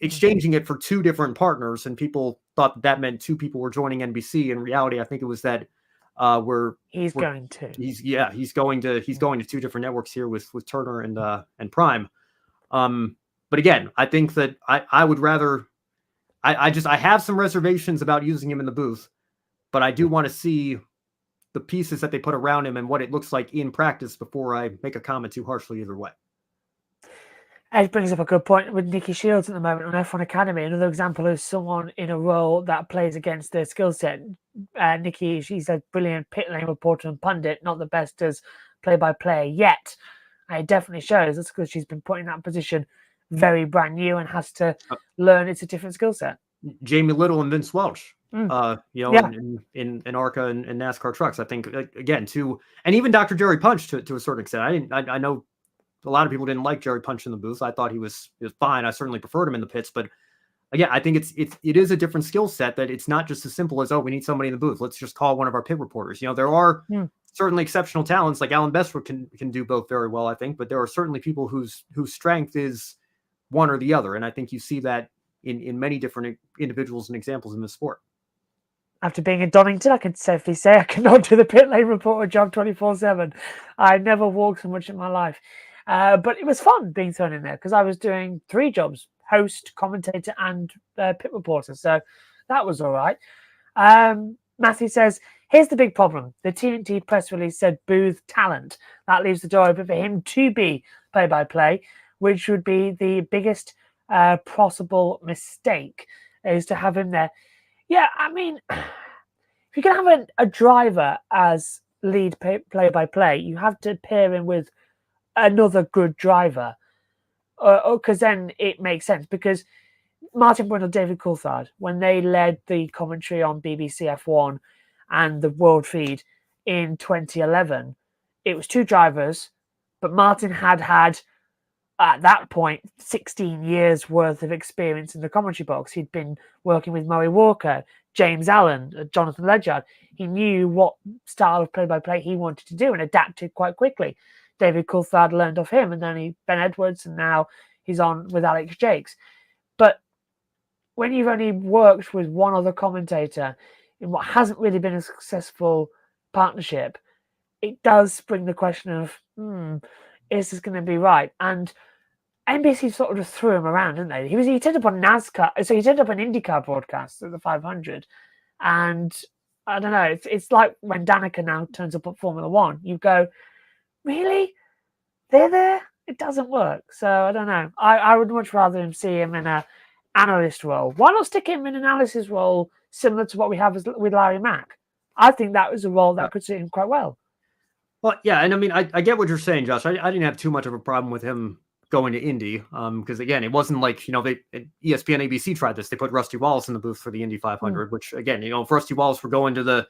exchanging it for 2 different partners, and people thought that meant 2 people were joining NBC. In reality, I think it was that he's going to 2 different networks here with Turner and Prime. But again, I think that I would rather, I have some reservations about using him in the booth, but I do want to see the pieces that they put around him and what it looks like in practice before I make a comment too harshly either way. Ed brings up a good point with Nikki Shields at the moment on F1 Academy. Another example of someone in a role that plays against their skill set. Nikki, she's a brilliant pit lane reporter and pundit, not the best as play-by-play yet. It definitely shows. That's because she's been put in that position very brand new and has to learn it's a different skill set. Jamie Little and Vince Welch, in ARCA and NASCAR trucks. I think, again, and even Dr. Jerry Punch to a certain extent. I know a lot of people didn't like Jerry Punch in the booth. I thought he was fine. I certainly preferred him in the pits, but again, I think it is a different skill set, that it's not just as simple as, oh, we need somebody in the booth, let's just call one of our pit reporters. There are certainly exceptional talents, like Alan Bestwick can do both very well, I think, but there are certainly people whose strength is one or the other, and I think you see that in many different individuals and examples in this sport. After being in Donington, I can safely say I cannot do the pit lane reporter job 24/7. I never walked so much in my life. But it was fun being thrown in there because I was doing 3 jobs: host, commentator, and pit reporter. So that was all right. Matthew says, here's the big problem. The TNT press release said booth talent. That leaves the door open for him to be play-by-play, which would be the biggest possible mistake, is to have him there. Yeah, I mean, if you can have a driver as lead play-by-play, you have to pair him with another good driver, because then it makes sense. Because Martin Brundle, David Coulthard, when they led the commentary on BBC F1 and the World Feed in 2011, it was 2 drivers, but Martin had at that point 16 years worth of experience in the commentary box. He'd been working with Murray Walker, James Allen, Jonathan Ledyard. He knew what style of play-by-play he wanted to do and adapted quite quickly. David Coulthard learned off him, and then Ben Edwards, and now he's on with Alex Jakes. But when you've only worked with one other commentator in what hasn't really been a successful partnership, it does bring the question of, is this going to be right? And NBC sort of just threw him around, didn't they? He turned up on NASCAR, so he turned up on IndyCar broadcasts at the 500, and I don't know. It's like when Danica now turns up at Formula One. You go, really? They're there? It doesn't work. So I don't know. I would much rather see him in an analyst role. Why not stick him in an analysis role similar to what we have with Larry Mack? I think that was a role that could suit him quite well. Well, yeah, and I mean, I get what you're saying, Josh. I didn't have too much of a problem with him going to Indy, because again, it wasn't like, ESPN, ABC tried this. They put Rusty Wallace in the booth for the Indy 500, which again, if Rusty Wallace were going to the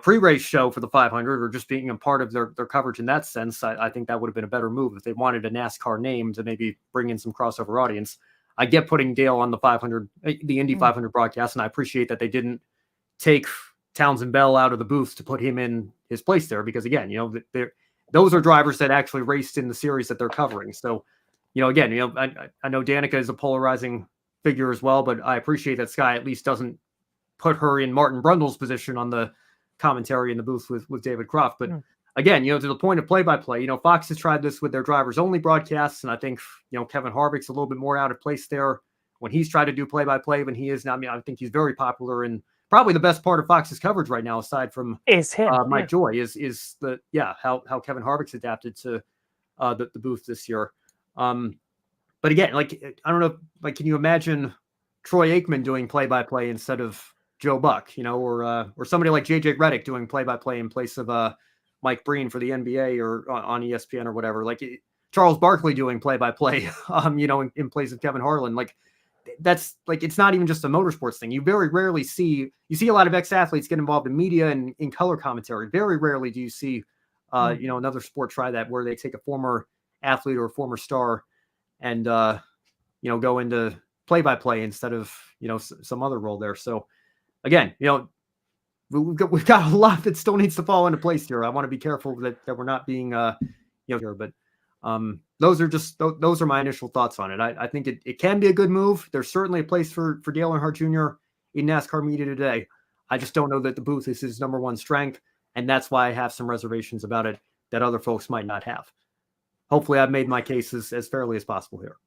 pre-race show for the 500 or just being a part of their coverage in that sense, I think that would have been a better move if they wanted a NASCAR name to maybe bring in some crossover audience. I get putting Dale on the 500, the Indy 500 broadcast, and I appreciate that they didn't take Townsend Bell out of the booth to put him in his place there, because again, those are drivers that actually raced in the series that they're covering. So, again, I know Danica is a polarizing figure as well, but I appreciate that Sky at least doesn't put her in Martin Brundle's position on the commentary in the booth with David Croft. But again, to the point of play-by-play, Fox has tried this with their drivers only broadcasts. And I think, Kevin Harvick's a little bit more out of place there when he's tried to do play-by-play than he is now. I mean, I think he's very popular, and probably the best part of Fox's coverage right now, aside from Mike Joy, is how Kevin Harvick's adapted to the booth this year. But again, I don't know, can you imagine Troy Aikman doing play-by-play instead of Joe Buck, or somebody like JJ Redick doing play-by-play in place of Mike Breen for the NBA or on ESPN or whatever, Charles Barkley doing play-by-play, in place of Kevin Harlan. That's it's not even just a motorsports thing. You very rarely see a lot of ex-athletes get involved in media and in color commentary. Very rarely do you see, another sport try that, where they take a former athlete or a former star and, go into play-by-play instead of, some other role there. So again, we've got a lot that still needs to fall into place here. I want to be careful that we're not being, here, but those are my initial thoughts on it. I think it can be a good move. There's certainly a place for Dale Earnhardt Jr. in NASCAR media today. I just don't know that the booth is his number one strength, and that's why I have some reservations about it that other folks might not have. Hopefully I've made my case as fairly as possible here.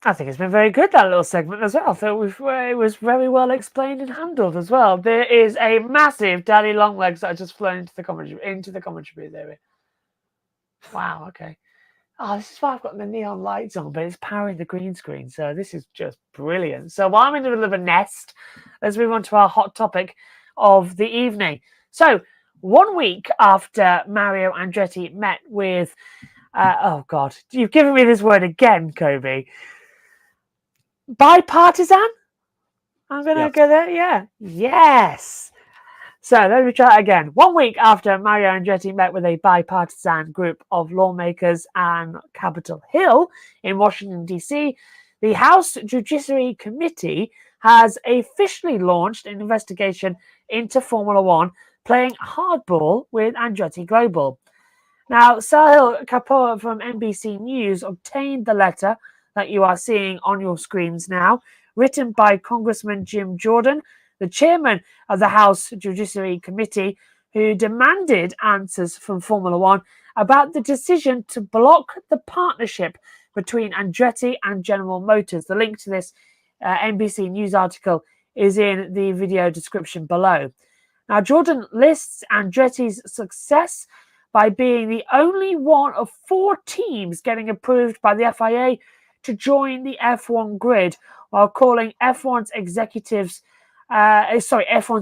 I think it's been very good, that little segment as well. I thought it was very well explained and handled as well. There is a massive daddy long legs that are just flown into the commentary there. Wow, okay. Oh, this is why I've got the neon lights on, but it's powering the green screen. So this is just brilliant. So while I'm in the middle of a nest, let's move on to our hot topic of the evening. So 1 week after Mario Andretti met with, oh God, you've given me this word again, Kobe. Bipartisan? I'm going to go there. Yeah. Yes. So let me try it again. 1 week after Mario Andretti met with a bipartisan group of lawmakers on Capitol Hill in Washington, D.C., the House Judiciary Committee has officially launched an investigation into Formula One playing hardball with Andretti Global. Now, Sahil Kapoor from NBC News obtained the letter that you are seeing on your screens now, written by Congressman Jim Jordan, the chairman of the House Judiciary Committee, who demanded answers from Formula One about the decision to block the partnership between Andretti and General Motors. The link to this NBC News article is in the video description below. Now, Jordan lists Andretti's success by being the only one of 4 teams getting approved by the FIA to join the F1 grid, while calling F1's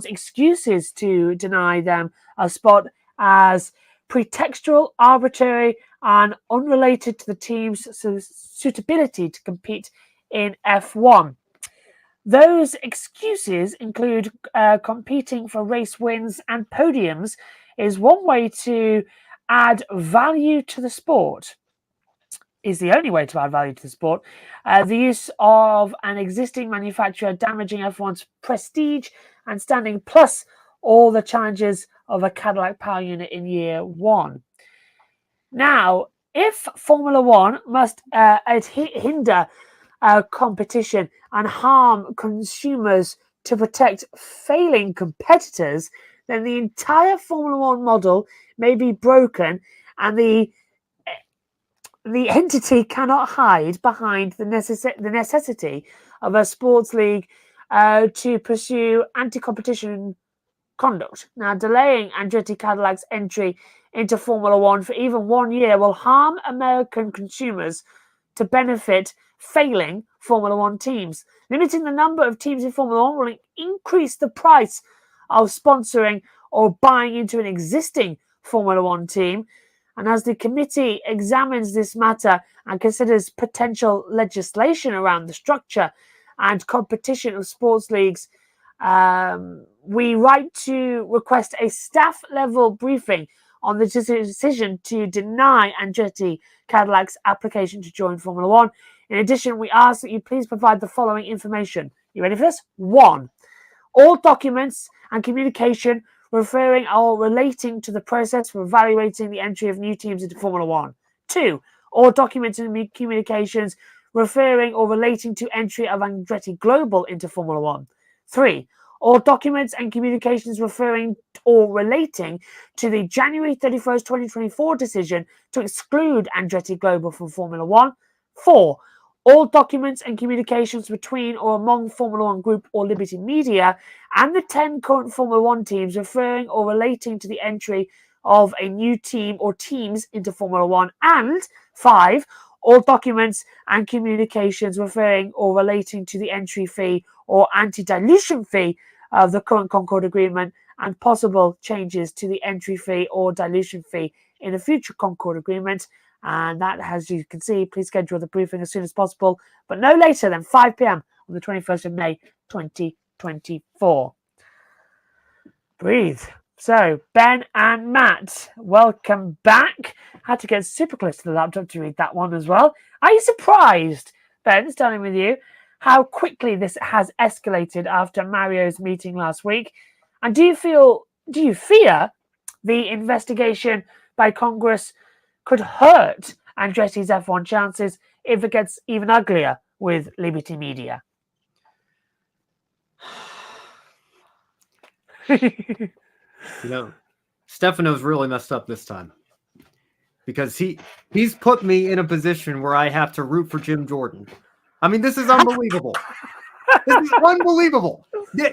excuses to deny them a spot as pretextual, arbitrary, and unrelated to the team's suitability to compete in F1. Those excuses include competing for race wins and podiums is one way to add value to the sport. Is the only way to add value to the sport. The use of an existing manufacturer damaging F1's prestige and standing, plus all the challenges of a Cadillac power unit in year 1. Now, if Formula One must hinder competition and harm consumers to protect failing competitors, then the entire Formula One model may be broken, and the entity cannot hide behind the necessity of a sports league to pursue anti-competition conduct. Now, delaying Andretti Cadillac's entry into Formula One for even 1 year will harm American consumers to benefit failing Formula One teams. Limiting the number of teams in Formula One will increase the price of sponsoring or buying into an existing Formula One team. And as the committee examines this matter and considers potential legislation around the structure and competition of sports leagues, we write to request a staff-level briefing on the decision to deny Andretti Cadillac's application to join Formula One. In addition, we ask that you please provide the following information. You ready for this? 1. All documents and communication referring or relating to the process for evaluating the entry of new teams into Formula One. 2. All documents and communications referring or relating to entry of Andretti Global into Formula One. 3. All documents and communications referring or relating to the January 31st, 2024 decision to exclude Andretti Global from Formula One. 4. All documents and communications between or among Formula One Group or Liberty Media and the 10 current Formula One teams referring or relating to the entry of a new team or teams into Formula One. And 5. All documents and communications referring or relating to the entry fee or anti-dilution fee of the current Concord Agreement and possible changes to the entry fee or dilution fee in a future Concord Agreement. And that, as you can see, please schedule the briefing as soon as possible, but no later than 5 p.m. on the 21st of May, 2024. Breathe. So, Ben and Matt, welcome back. Had to get super close to the laptop to read that one as well. Are you surprised, Ben, starting with you, how quickly this has escalated after Mario's meeting last week? And do you fear the investigation by Congress could hurt Andretti's F1 chances if it gets even uglier with Liberty Media? Stefano's really messed up this time because he's put me in a position where I have to root for Jim Jordan. I mean, this is unbelievable. This is unbelievable.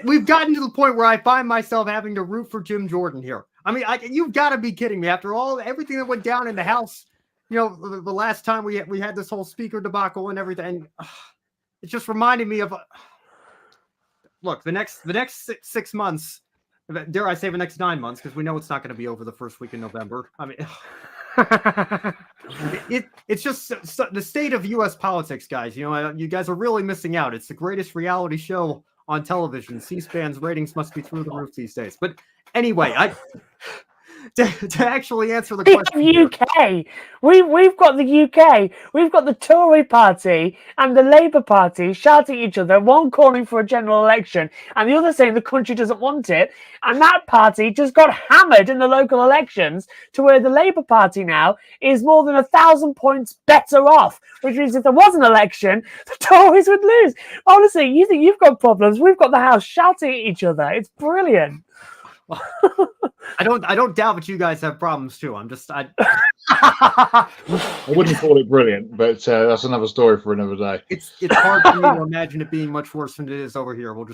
We've gotten to the point where I find myself having to root for Jim Jordan here. I mean, you've got to be kidding me. After everything that went down in the House, the last time we had this whole speaker debacle and everything, it just reminded me of. Look, the next 6 months, dare I say the next 9 months, because we know it's not going to be over the first week in November. I mean, it's just the state of U.S. politics, guys. You guys are really missing out. It's the greatest reality show on television. C-SPAN's ratings must be through the roof these days. But anyway, to actually answer the question, UK. We've got the UK. We've got the Tory party and the Labour party shouting at each other, one calling for a general election and the other saying the country doesn't want it. And that party just got hammered in the local elections to where the Labour Party now is more than 1,000 points better off, which means if there was an election, the Tories would lose. Honestly, you think you've got problems? We've got the House shouting at each other. It's brilliant. I don't doubt that you guys have problems too. I wouldn't call it brilliant, but that's another story for another day. It's hard for me to imagine it being much worse than it is over here. We'll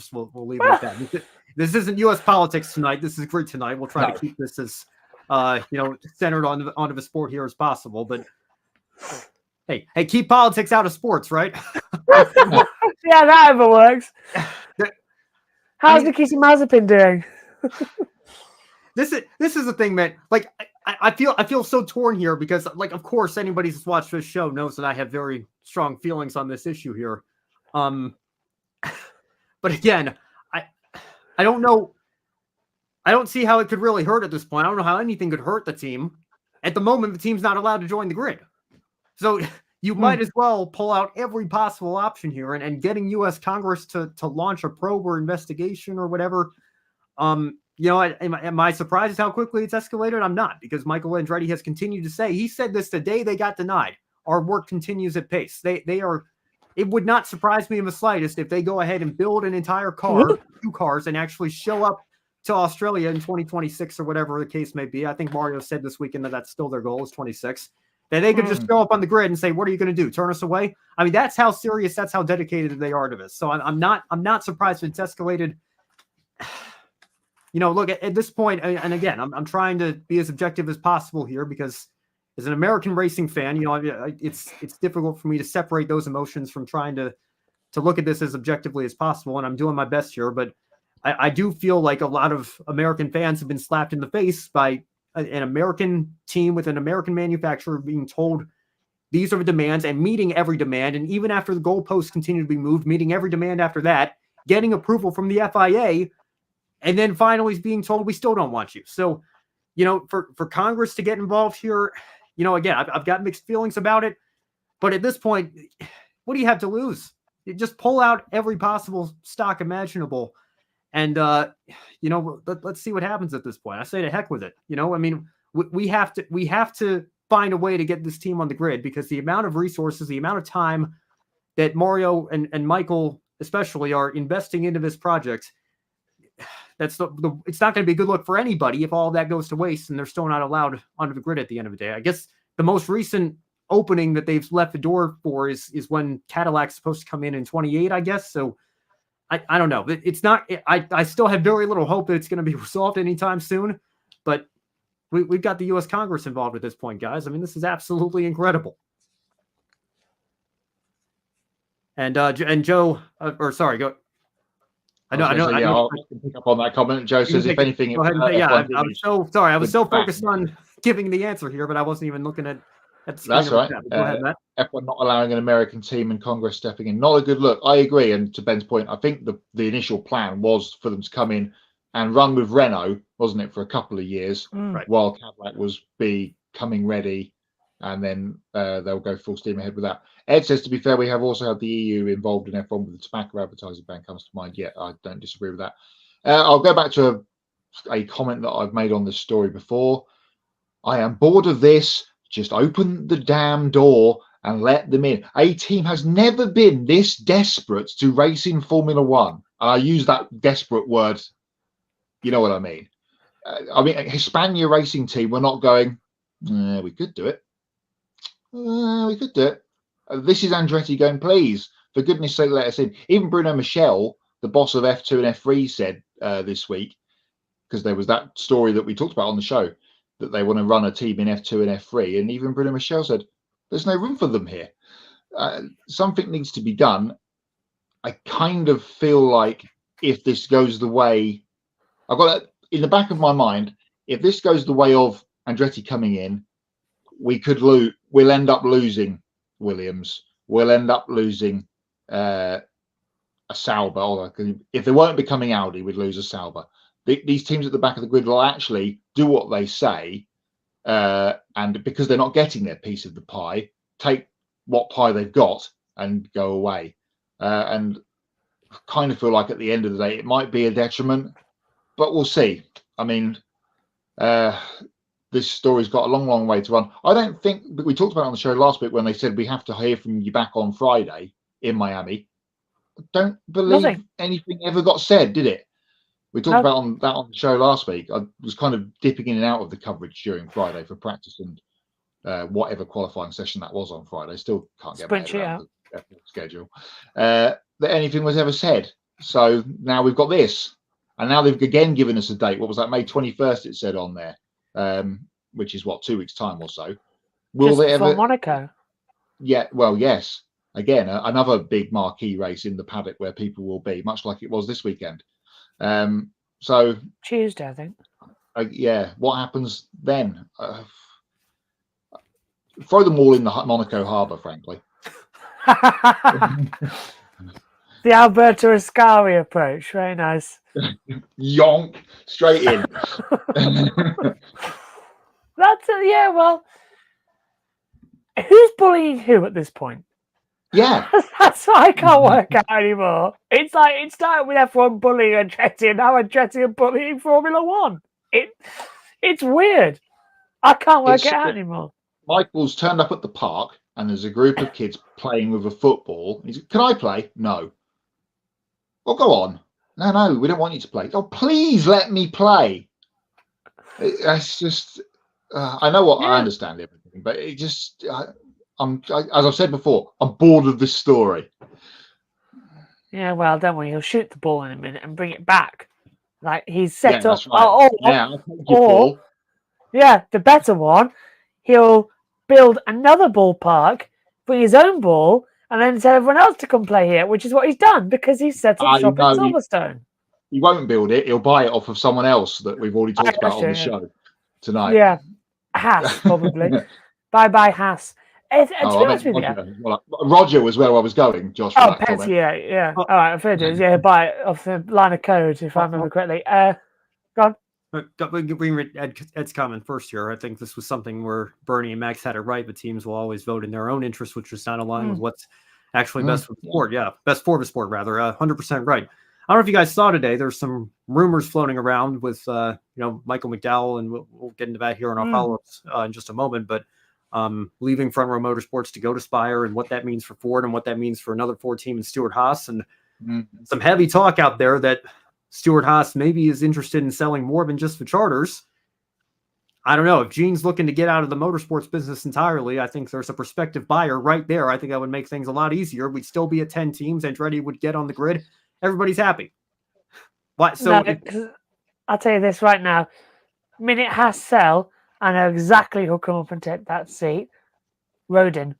leave it at that. This isn't U.S. politics tonight. This is Grid tonight. We'll try to keep this as centered onto the sport here as possible. But hey, keep politics out of sports, right? Yeah, that ever works. How's Nikita Mazepin doing? This is the thing, man. Like I feel so torn here because, like, of course, anybody who's watched this show knows that I have very strong feelings on this issue here. But again, I don't know. I don't see how it could really hurt at this point. I don't know how anything could hurt the team. At the moment, the team's not allowed to join the grid, so you might as well pull out every possible option here. And getting U.S. Congress to launch a probe or investigation or whatever. Am I surprised how quickly it's escalated? I'm not, because Michael Andretti has continued to say, he said this the day they got denied. Our work continues at pace. They are. It would not surprise me in the slightest if they go ahead and build an entire car, 2 cars, and actually show up to Australia in 2026 or whatever the case may be. I think Mario said this weekend that that's still their goal, is 26. That they could just show up on the grid and say, "What are you going to do? Turn us away?" I mean, that's how serious, that's how dedicated they are to this. So I'm not surprised it's escalated. Look, at this point, and again, I'm trying to be as objective as possible here because as an American racing fan, it's difficult for me to separate those emotions from trying to look at this as objectively as possible, and I'm doing my best here. But I do feel like a lot of American fans have been slapped in the face by an American team with an American manufacturer being told these are the demands and meeting every demand, and even after the goalposts continue to be moved, meeting every demand after that, getting approval from the FIA. And then finally being told we still don't want you. So, for Congress to get involved here, again, I've got mixed feelings about it. But at this point, what do you have to lose? You just pull out every possible stock imaginable. And, let's see what happens at this point. I say to heck with it. We have to find a way to get this team on the grid because the amount of resources, the amount of time that Mario and Michael especially are investing into this project, it's not going to be a good look for anybody if all of that goes to waste and they're still not allowed onto the grid at the end of the day. I guess the most recent opening that they've left the door for is when Cadillac's supposed to come in 28, I guess. So I don't know. It's not. I still have very little hope that it's going to be resolved anytime soon. But we've got the U.S. Congress involved at this point, guys. I mean, this is absolutely incredible. And Joe, go. I know. I'll pick up on that comment. Joe says, if anything, go ahead and I was so sorry. I was so focused on giving the answer here, but I wasn't even looking at the screen. That's right. Go ahead, Matt. F1 not allowing an American team and Congress stepping in. Not a good look. I agree. And to Ben's point, I think the initial plan was for them to come in and run with Renault, wasn't it, for a couple of years, while Cadillac was becoming ready, and then they'll go full steam ahead with that. Ed says, to be fair, we have also had the EU involved in F1 with the tobacco advertising ban comes to mind. Yeah, I don't disagree with that. I'll go back to a comment that I've made on this story before. I am bored of this. Just open the damn door and let them in. A team has never been this desperate to race in Formula One. And I use that desperate word. You know what I mean? Hispania racing team were not going, we could do it. We could do it. This is Andretti going, please, for goodness sake, let us in. Even Bruno Michel, the boss of F2 and F3, said this week, because there was that story that we talked about on the show, that they want to run a team in F2 and F3. And even Bruno Michel said, there's no room for them here. Something needs to be done. I kind of feel like if this goes the way, I've got that in the back of my mind, if this goes the way of Andretti coming in, we'll end up losing Williams. We'll end up losing a Sauber. If they weren't becoming Audi, we'd lose a Sauber. These teams at the back of the grid will actually do what they say, and because they're not getting their piece of the pie, take what pie they've got and go away. And I kind of feel like at the end of the day, it might be a detriment, but we'll see. I mean, this story's got a long, long way to run. I don't think, but we talked about it on the show last week when they said we have to hear from you back on Friday in Miami. I don't believe anything ever got said, did it? We talked about that on the show last week. I was kind of dipping in and out of the coverage during Friday for practice and whatever qualifying session that was on Friday. Still can't get my head around the schedule. That anything was ever said. So now we've got this. And now they've again given us a date. What was that? May 21st it said on there, which is what, 2 weeks' time or so. Will just they ever? Monaco. Yeah, well, yes. Again, another big marquee race in the paddock where people will be, much like it was this weekend. So Tuesday, I think. Yeah, what happens then? Throw them all in the Monaco harbour, frankly. The Alberto Ascari approach, very nice. Yonk, straight in. Yeah, well, who's bullying who at this point? Yeah. That's what I can't work out anymore. It's like it started with F1 bullying Andretti, and now Andretti are bullying Formula One. It's weird. I can't work it out anymore. Michael's turned up at the park, and there's a group of kids playing with a football. He's like, can I play? No. Well, go on. No, we don't want you to play. Oh, please let me play. It's just, I know what I understand everything, but it just, as I've said before, I'm bored of this story. Yeah, well, don't worry. He'll shoot the ball in a minute and bring it back. Like he's set up. Right. The better one. He'll build another ballpark, bring his own ball, and then tell everyone else to come play here, which is what he's done because he's set up shop in Silverstone. He won't build it. He'll buy it off of someone else that we've already talked about on the show tonight. Yeah, Haas, probably. Bye-bye, Haas. To be honest with you, Roger was where I was going, Josh. Oh, Penske, yeah. All right, I've heard it. Yeah, buy it off the line of code, if I remember correctly. Go on. Bring Ed's comment first here. I think this was something where Bernie and Max had it right, but teams will always vote in their own interest, which is not aligned with what's actually best for the sport. Yeah, best for the sport, rather. 100% right. I don't know if you guys saw today, there's some rumors floating around with, Michael McDowell, and we'll get into that here in our follow-ups in just a moment, but leaving Front Row Motorsports to go to Spire and what that means for Ford and what that means for another Ford team in Stewart Haas, and some heavy talk out there that Stewart Haas maybe is interested in selling more than just the charters. I don't know. If Gene's looking to get out of the motorsports business entirely, I think there's a prospective buyer right there. I think that would make things a lot easier. We'd still be at 10 teams. Andretti would get on the grid. Everybody's happy. What? So I'll tell you this right now. Minute Haas sell, I know exactly who'll come up and take that seat. Rodin.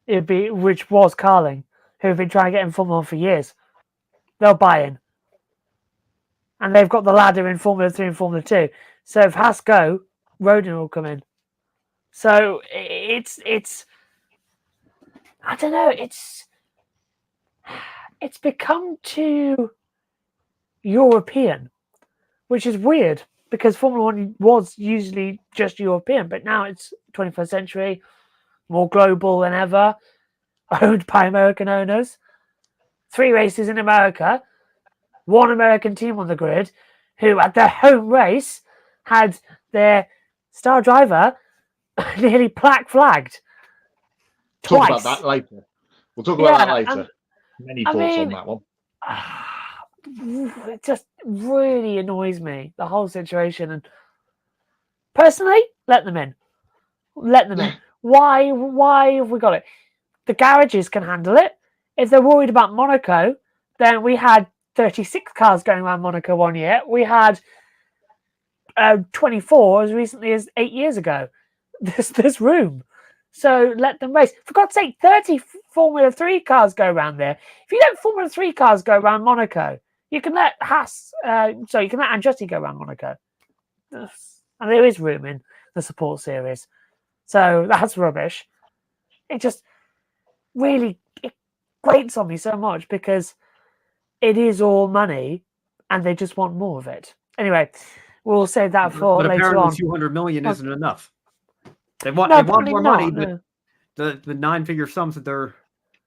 It'd be, which was Carling, who've been trying to get in Formula 1 for years. They'll buy in. And they've got the ladder in Formula 3 and Formula 2. So if Haas go, Rodin will come in. So it's I don't know, it's become too European, which is weird because Formula 1 was usually just European, but now it's 21st century, more global than ever, owned by American owners. 3 races in America, 1 American team on the grid, who at their home race had their star driver nearly plaque flagged twice. Talk about that later. We'll talk about that later. Many thoughts on that one. It just really annoys me, the whole situation. And personally, let them in. Let them in. Why have we got it? The garages can handle it. if they're worried about Monaco, then we had 36 cars going around Monaco one year. We had 24 as recently as 8 years ago. There's room. So let them race. For God's sake, 30 Formula 3 cars go around there. If you let Formula 3 cars go around Monaco, you can let you can let Andretti go around Monaco. And there is room in the support series. So that's rubbish. It just really grates on me so much because it is all money and they just want more of it. Anyway, we'll save that for later on. 200 million isn't enough. They want more money, but the nine-figure sums that they're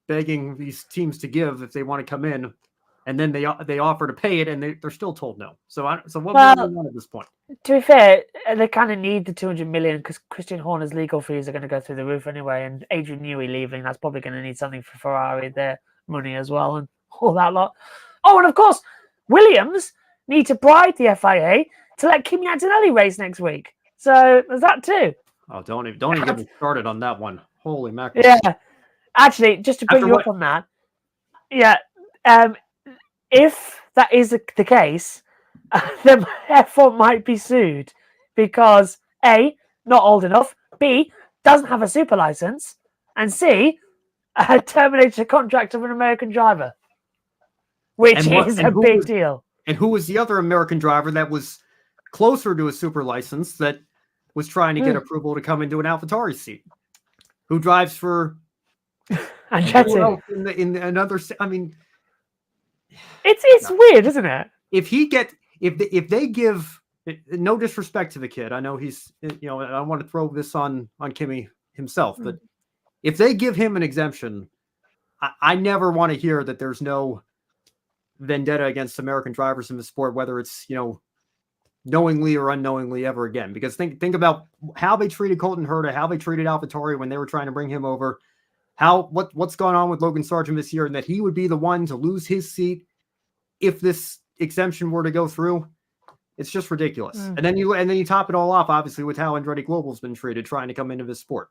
begging these teams to give if they want to come in, and then they offer to pay it, and they're still told no. So what more do they want at this point? To be fair, they kind of need the 200 million because Christian Horner's legal fees are going to go through the roof anyway, and Adrian Newey leaving, that's probably going to need something for Ferrari, their money as well, and all that lot. Oh, and of course, Williams need to bribe the FIA to let Kimi Antonelli race next week. So there's that too. Oh, don't even get me started on that one. Holy mackerel. Yeah. Actually, just to bring you up on that, if that is the case, then F1 might be sued because A, not old enough, B, doesn't have a super license, and C, terminated a contract of an American driver, which is a big deal. And who was the other American driver that was closer to a super license that was trying to get approval to come into an AlphaTauri seat? Who drives for Andretti in another? I mean, it's weird, isn't it? If they give, no disrespect to the kid, I know he's, I want to throw this on Kimi himself, but if they give him an exemption, I never want to hear that there's no vendetta against American drivers in the sport, whether it's knowingly or unknowingly ever again. Because think about how they treated Colton Herta, how they treated AlphaTauri when they were trying to bring him over, what's going on with Logan Sargent this year, and that he would be the one to lose his seat if this exemption were to go through. It's just ridiculous. And then you top it all off, obviously, with how Andretti Global's been treated trying to come into this sport.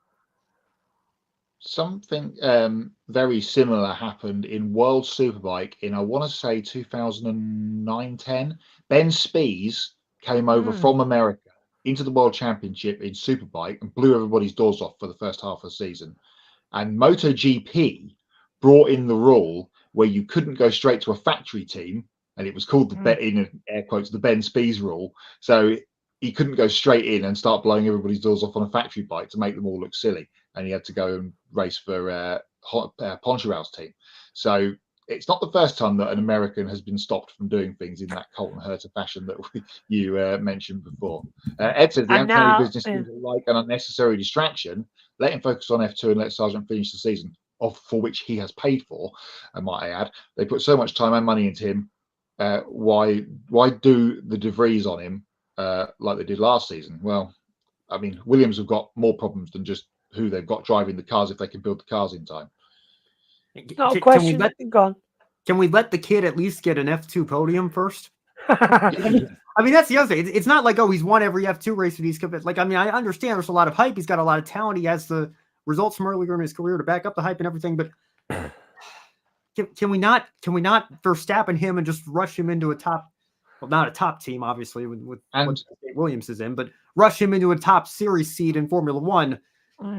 Something very similar happened in World Superbike in, I want to say, 2009-10. Ben Spies came over from America into the World Championship in Superbike and blew everybody's doors off for the first half of the season. And MotoGP brought in the rule where you couldn't go straight to a factory team, and it was called in air quotes, the Ben Spies rule. So he couldn't go straight in and start blowing everybody's doors off on a factory bike to make them all look silly. And he had to go and race for Poncharous's team. So it's not the first time that an American has been stopped from doing things in that Colton Herta fashion that you mentioned before. Ed says the Antonelli business seems like an unnecessary distraction. Let him focus on F2 and let Sargent finish the season, for which he has paid for. And might I add, they put so much time and money into him. Why do the De Vries on him like they did last season? Well, I mean, Williams have got more problems than just who they've got driving the cars if they can build the cars in time. Not a question. Can we let the kid at least get an F2 podium first? I mean, that's the other thing. It's not like, he's won every F2 race that he's competed. Like, I mean, I understand there's a lot of hype. He's got a lot of talent. He has the results from earlier in his career to back up the hype and everything. But can we not Verstappen him and just rush him into a top, well, not a top team, obviously, with what Williams is in, but rush him into a top series seat in Formula One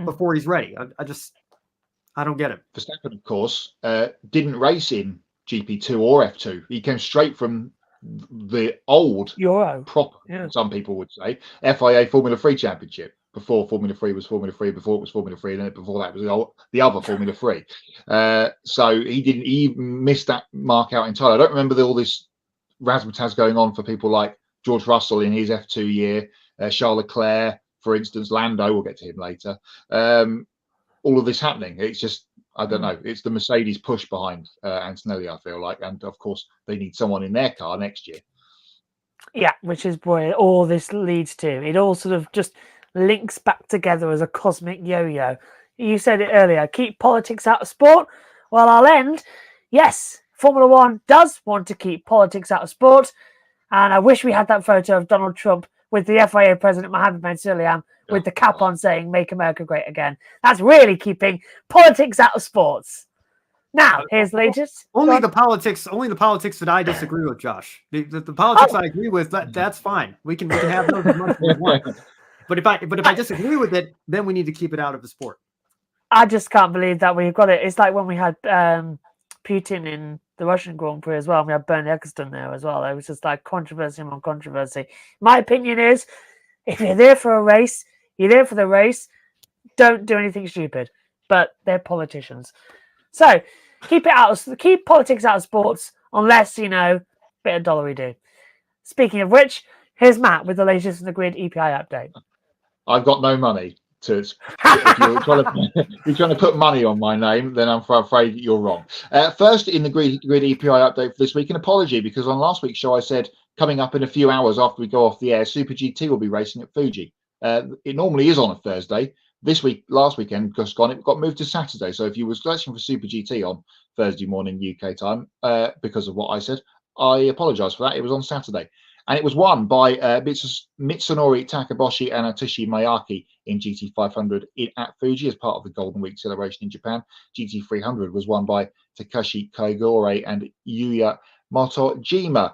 before he's ready? I don't get it. Verstappen, of course, didn't race in GP2 or F2. He came straight from the old Euro proper, some people would say, FIA Formula 3 Championship. Before Formula 3 was Formula 3, before it was Formula 3, and then before that was the other Formula 3. So he missed that mark out entirely. I don't remember all this razzmatazz going on for people like George Russell in his F2 year, Charles Leclerc, for instance, Lando, we'll get to him later. All of this happening. It's just, I don't know. It's the Mercedes push behind Antonelli, I feel like. And of course, they need someone in their car next year. Yeah, which is where all this leads to. It all sort of just links back together as a cosmic yo-yo. You said it earlier, keep politics out of sport. Well, I'll end. Yes, Formula One does want to keep politics out of sport. And I wish we had that photo of Donald Trump with the FIA president, Mohammed bin Sulayem, with the cap on saying, "Make America Great Again." That's really keeping politics out of sports. Now, here's the latest. Only the politics that I disagree with, Josh. The politics I agree with, that's fine. We can have those as much as we want. But if I disagree with it, then we need to keep it out of the sport. I just can't believe that we've got it. It's like when we had Putin in the Russian Grand Prix as well. We had Bernie Ecclestone there as well. It was just like controversy on controversy. My opinion is, if you're there for a race, you're there for the race. Don't do anything stupid. But they're politicians, so keep politics out of sports, unless bit of dollary do. Speaking of which, here's Matt with the latest in the grid EPI update. I've got no money. If you're trying to put money on my name, then I'm afraid you're wrong. First, in the grid EPI update for this week, an apology, because on last week's show I said coming up in a few hours after we go off the air, Super GT will be racing at Fuji. It normally is on a Thursday. Last weekend, just gone, it got moved to Saturday. So if you were searching for Super GT on Thursday morning UK time, because of what I said, I apologise for that. It was on Saturday. And it was won by Mitsunori Takaboshi and Atsushi Mayaki in GT 500 at Fuji as part of the Golden Week celebration in Japan. GT 300 was won by Takashi Kaigore and Yuya Motojima.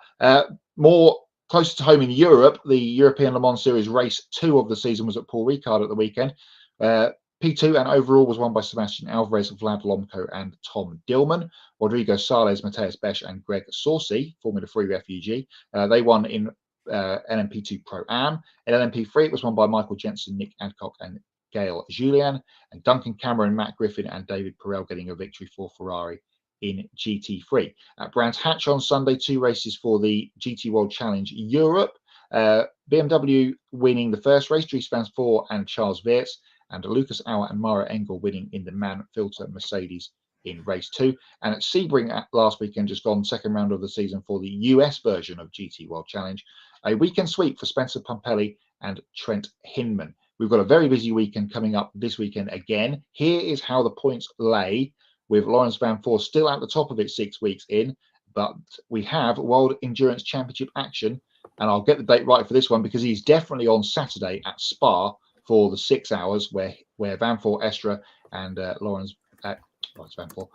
More closer to home in Europe, the European Le Mans Series race 2 of the season was at Paul Ricard at the weekend. P2 and overall was won by Sebastian Alvarez, Vlad Lomko and Tom Dillman. Rodrigo Sales, Mateus Besch and Greg Saucy, Formula 3 refugee. They won in LMP2 Pro-Am. In LMP3, it was won by Michael Jensen, Nick Adcock and Gail Julian. And Duncan Cameron, Matt Griffin and David Perel getting a victory for Ferrari in GT3. At Brands Hatch on Sunday, 2 races for the GT World Challenge Europe. BMW winning the first race, Dries Van Voort and Charles Weerts, and Lucas Auer and Mara Engel winning in the Man Filter Mercedes in race 2. And at Sebring last weekend, just gone, second round of the season for the US version of GT World Challenge, a weekend sweep for Spencer Pumpelly and Trent Hinman. We've got a very busy weekend coming up this weekend again. Here is how the points lay, with Lawrence Van Voort still at the top of it 6 weeks in, but we have World Endurance Championship action, and I'll get the date right for this one because he's definitely on Saturday at Spa for the 6 hours where Van Voort, Estra and Lawrence Van Voort,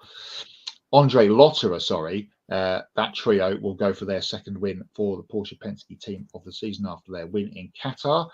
Andre Lotterer, that trio will go for their second win for the Porsche Penske team of the season after their win in Qatar.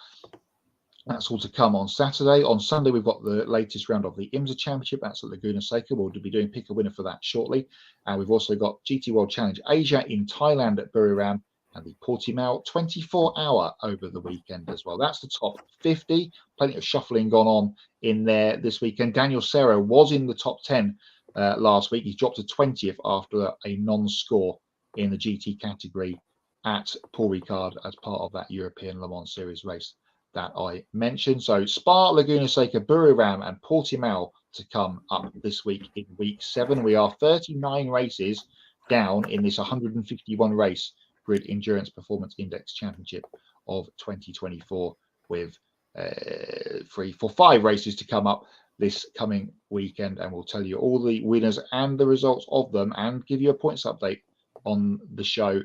That's all to come on Saturday. On Sunday, we've got the latest round of the IMSA Championship. That's at Laguna Seca. We'll be doing pick a winner for that shortly. And we've also got GT World Challenge Asia in Thailand at Buriram and the Portimao 24-hour over the weekend as well. That's the top 50. Plenty of shuffling gone on in there this weekend. Daniel Serra was in the top 10 last week. He's dropped to 20th after a non-score in the GT category at Paul Ricard as part of that European Le Mans Series race that I mentioned. So Spa, Laguna Seca, Buriram and Portimao to come up this week in week 7. We are 39 races down in this 151 race Grid Endurance Performance Index Championship of 2024, with 5 races to come up this coming weekend, and we'll tell you all the winners and the results of them and give you a points update on the show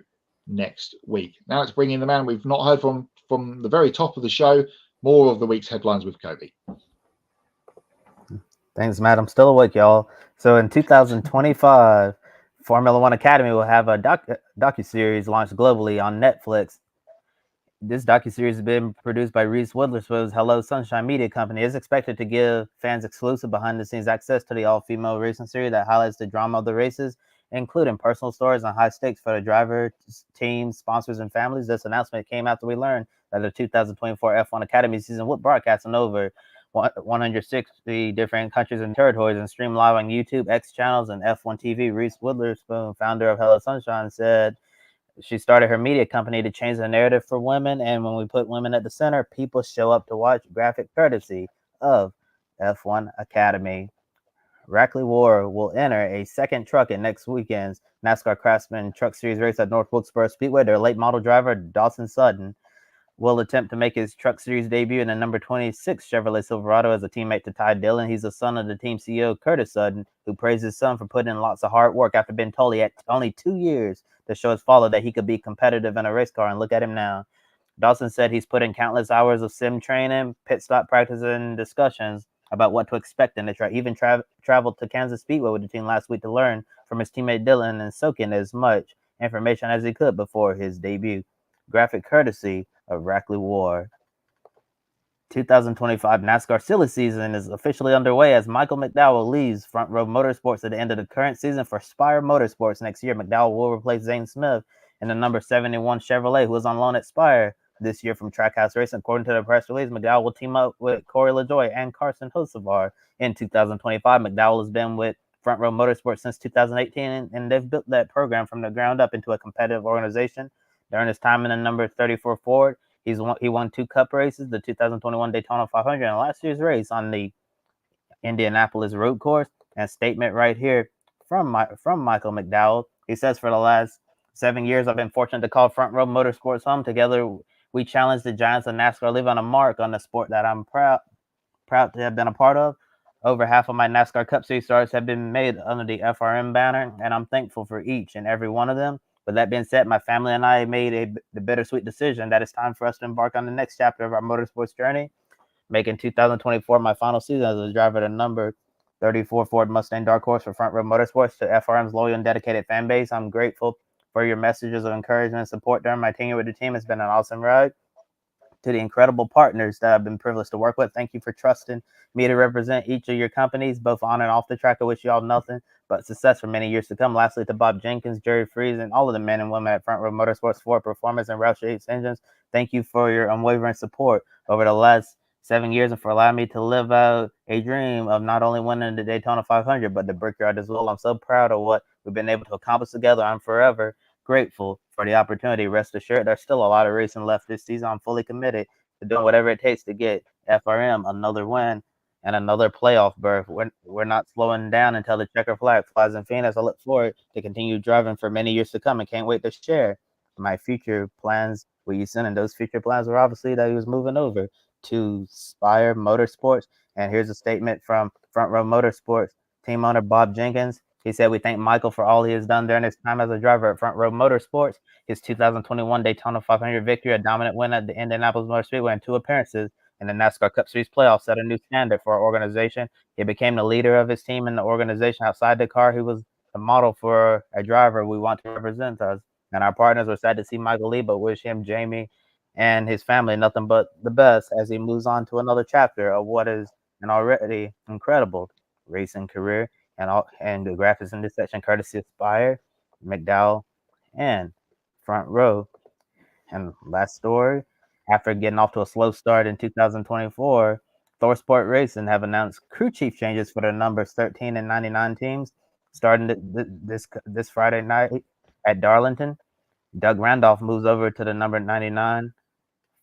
next week. Now let's bring in the man we've not heard from the very top of the show. More of the week's headlines with Kobe. Thanks, Matt. I'm still awake, y'all. So in 2025, Formula One Academy will have a docuseries launched globally on Netflix. This docuseries has been produced by Reese Witherspoon's Hello Sunshine Media Company. It's expected to give fans exclusive behind-the-scenes access to the all-female racing series that highlights the drama of the races, including personal stories and high stakes for the drivers, teams, sponsors, and families. This announcement came after we learned that the 2024 F1 Academy season will broadcast in over 160 different countries and territories and stream live on YouTube, X channels, and F1 TV. Reese Witherspoon, founder of Hello Sunshine, said she started her media company to change the narrative for women, and when we put women at the center, people show up to watch. Graphic courtesy of F1 Academy. Rackley War will enter a second truck at next weekend's NASCAR Craftsman Truck Series race at North Wilkesboro Speedway. Their late model driver, Dawson Sutton, will attempt to make his Truck Series debut in the number 26 Chevrolet Silverado as a teammate to Ty Dillon. He's the son of the team CEO, Curtis Sutton, who praised his son for putting in lots of hard work after being told he had only 2 years to show his father that he could be competitive in a race car, and look at him now. Dawson said he's put in countless hours of sim training, pit stop practice, and discussions about what to expect in the track. He even traveled to Kansas Speedway with the team last week to learn from his teammate Dylan and soak in as much information as he could before his debut. Graphic courtesy of Rackley War. 2025 NASCAR silly season is officially underway as Michael McDowell leaves Front Row Motorsports at the end of the current season for Spire Motorsports next year. McDowell will replace Zane Smith in the number 71 Chevrolet, who is on loan at Spire this year from Trackhouse Racing. According to the press release, McDowell will team up with Corey LaJoie and Carson Hocevar in 2025. McDowell has been with Front Row Motorsports since 2018, and they've built that program from the ground up into a competitive organization. During his time in the number 34 Ford, he won 2 Cup races, the 2021 Daytona 500 and last year's race on the Indianapolis road course. And a statement right here from Michael McDowell. He says, for the last 7 years, I've been fortunate to call Front Row Motorsports home. Together, we challenged the giants of NASCAR, leaving a mark on the sport that I'm proud to have been a part of. Over half of my NASCAR Cup Series starts have been made under the FRM banner, and I'm thankful for each and every one of them. With that being said, my family and I made the bittersweet decision that it's time for us to embark on the next chapter of our motorsports journey, making 2024 my final season as a driver of the number 34 Ford Mustang Dark Horse for Front Row Motorsports. To FRM's loyal and dedicated fan base, I'm grateful for your messages of encouragement and support during my tenure with the team. It's been an awesome ride. To the incredible partners that I've been privileged to work with, thank you for trusting me to represent each of your companies, both on and off the track. I wish you all nothing but success for many years to come. Lastly, to Bob Jenkins, Jerry Freeze, and all of the men and women at Front Row Motorsports, Ford Performance, and Roush Yates Engines, thank you for your unwavering support over the last 7 years and for allowing me to live out a dream of not only winning the Daytona 500, but the Brickyard as well. I'm so proud of what we've been able to accomplish together. I'm forever grateful for the opportunity. Rest assured, there's still a lot of racing left this season. I'm fully committed to doing whatever it takes to get FRM another win and another playoff berth. We're not slowing down until the checker flag flies in Phoenix. I look forward to continue driving for many years to come and can't wait to share my future plans with you soon. And those future plans were obviously that he was moving over to Spire Motorsports. And here's a statement from Front Row Motorsports team owner Bob Jenkins. He said, "We thank Michael for all he has done during his time as a driver at Front Row Motorsports. His 2021 Daytona 500 victory, a dominant win at the Indianapolis Motor Speedway, and 2 appearances in the NASCAR Cup Series playoffs set a new standard for our organization. He became the leader of his team in the organization outside the car. He was the model for a driver we want to represent us. And our partners were sad to see Michael leave, but wish him, Jamie, and his family nothing but the best as he moves on to another chapter of what is an already incredible racing career." And the graphics in this section courtesy of Spire, McDowell, and Front Row. And last story, after getting off to a slow start in 2024, ThorSport Racing have announced crew chief changes for their numbers 13 and 99 teams starting this Friday night at Darlington. Doug Randolph moves over to the number 99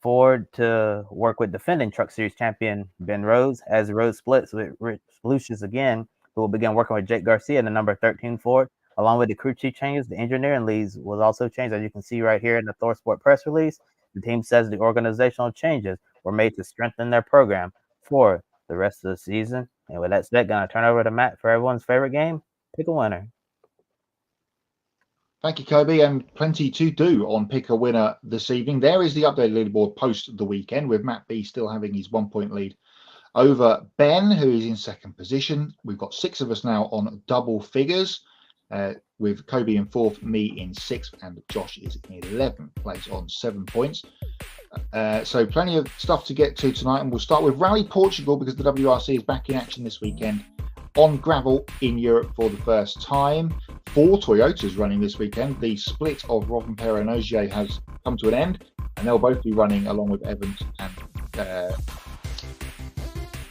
Ford to work with defending Truck Series champion Ben Rhodes as Rhodes splits with Rich Lucius again, who will begin working with Jake Garcia in the number 13 Ford. Along with the crew chief changes, the engineering leads was also changed. As you can see right here in the ThorSport press release, the team says the organizational changes were made to strengthen their program for the rest of the season. And with that said, gonna turn over to Matt for everyone's favorite game, Pick a Winner. Thank you, Kobe, and plenty to do on Pick a Winner this evening. There is the updated leaderboard post the weekend, with Matt B still having his 1-point lead over Ben, who is in second position. We've got 6 of us now on double figures, with Kobe in 4th, me in 6th, and Josh is in 11th place on 7 points. So plenty of stuff to get to tonight, and we'll start with Rally Portugal because the WRC is back in action this weekend on gravel in Europe for the first time. 4 Toyotas running this weekend. The split of Rovanperä and Ogier has come to an end, and they'll both be running along with Evans and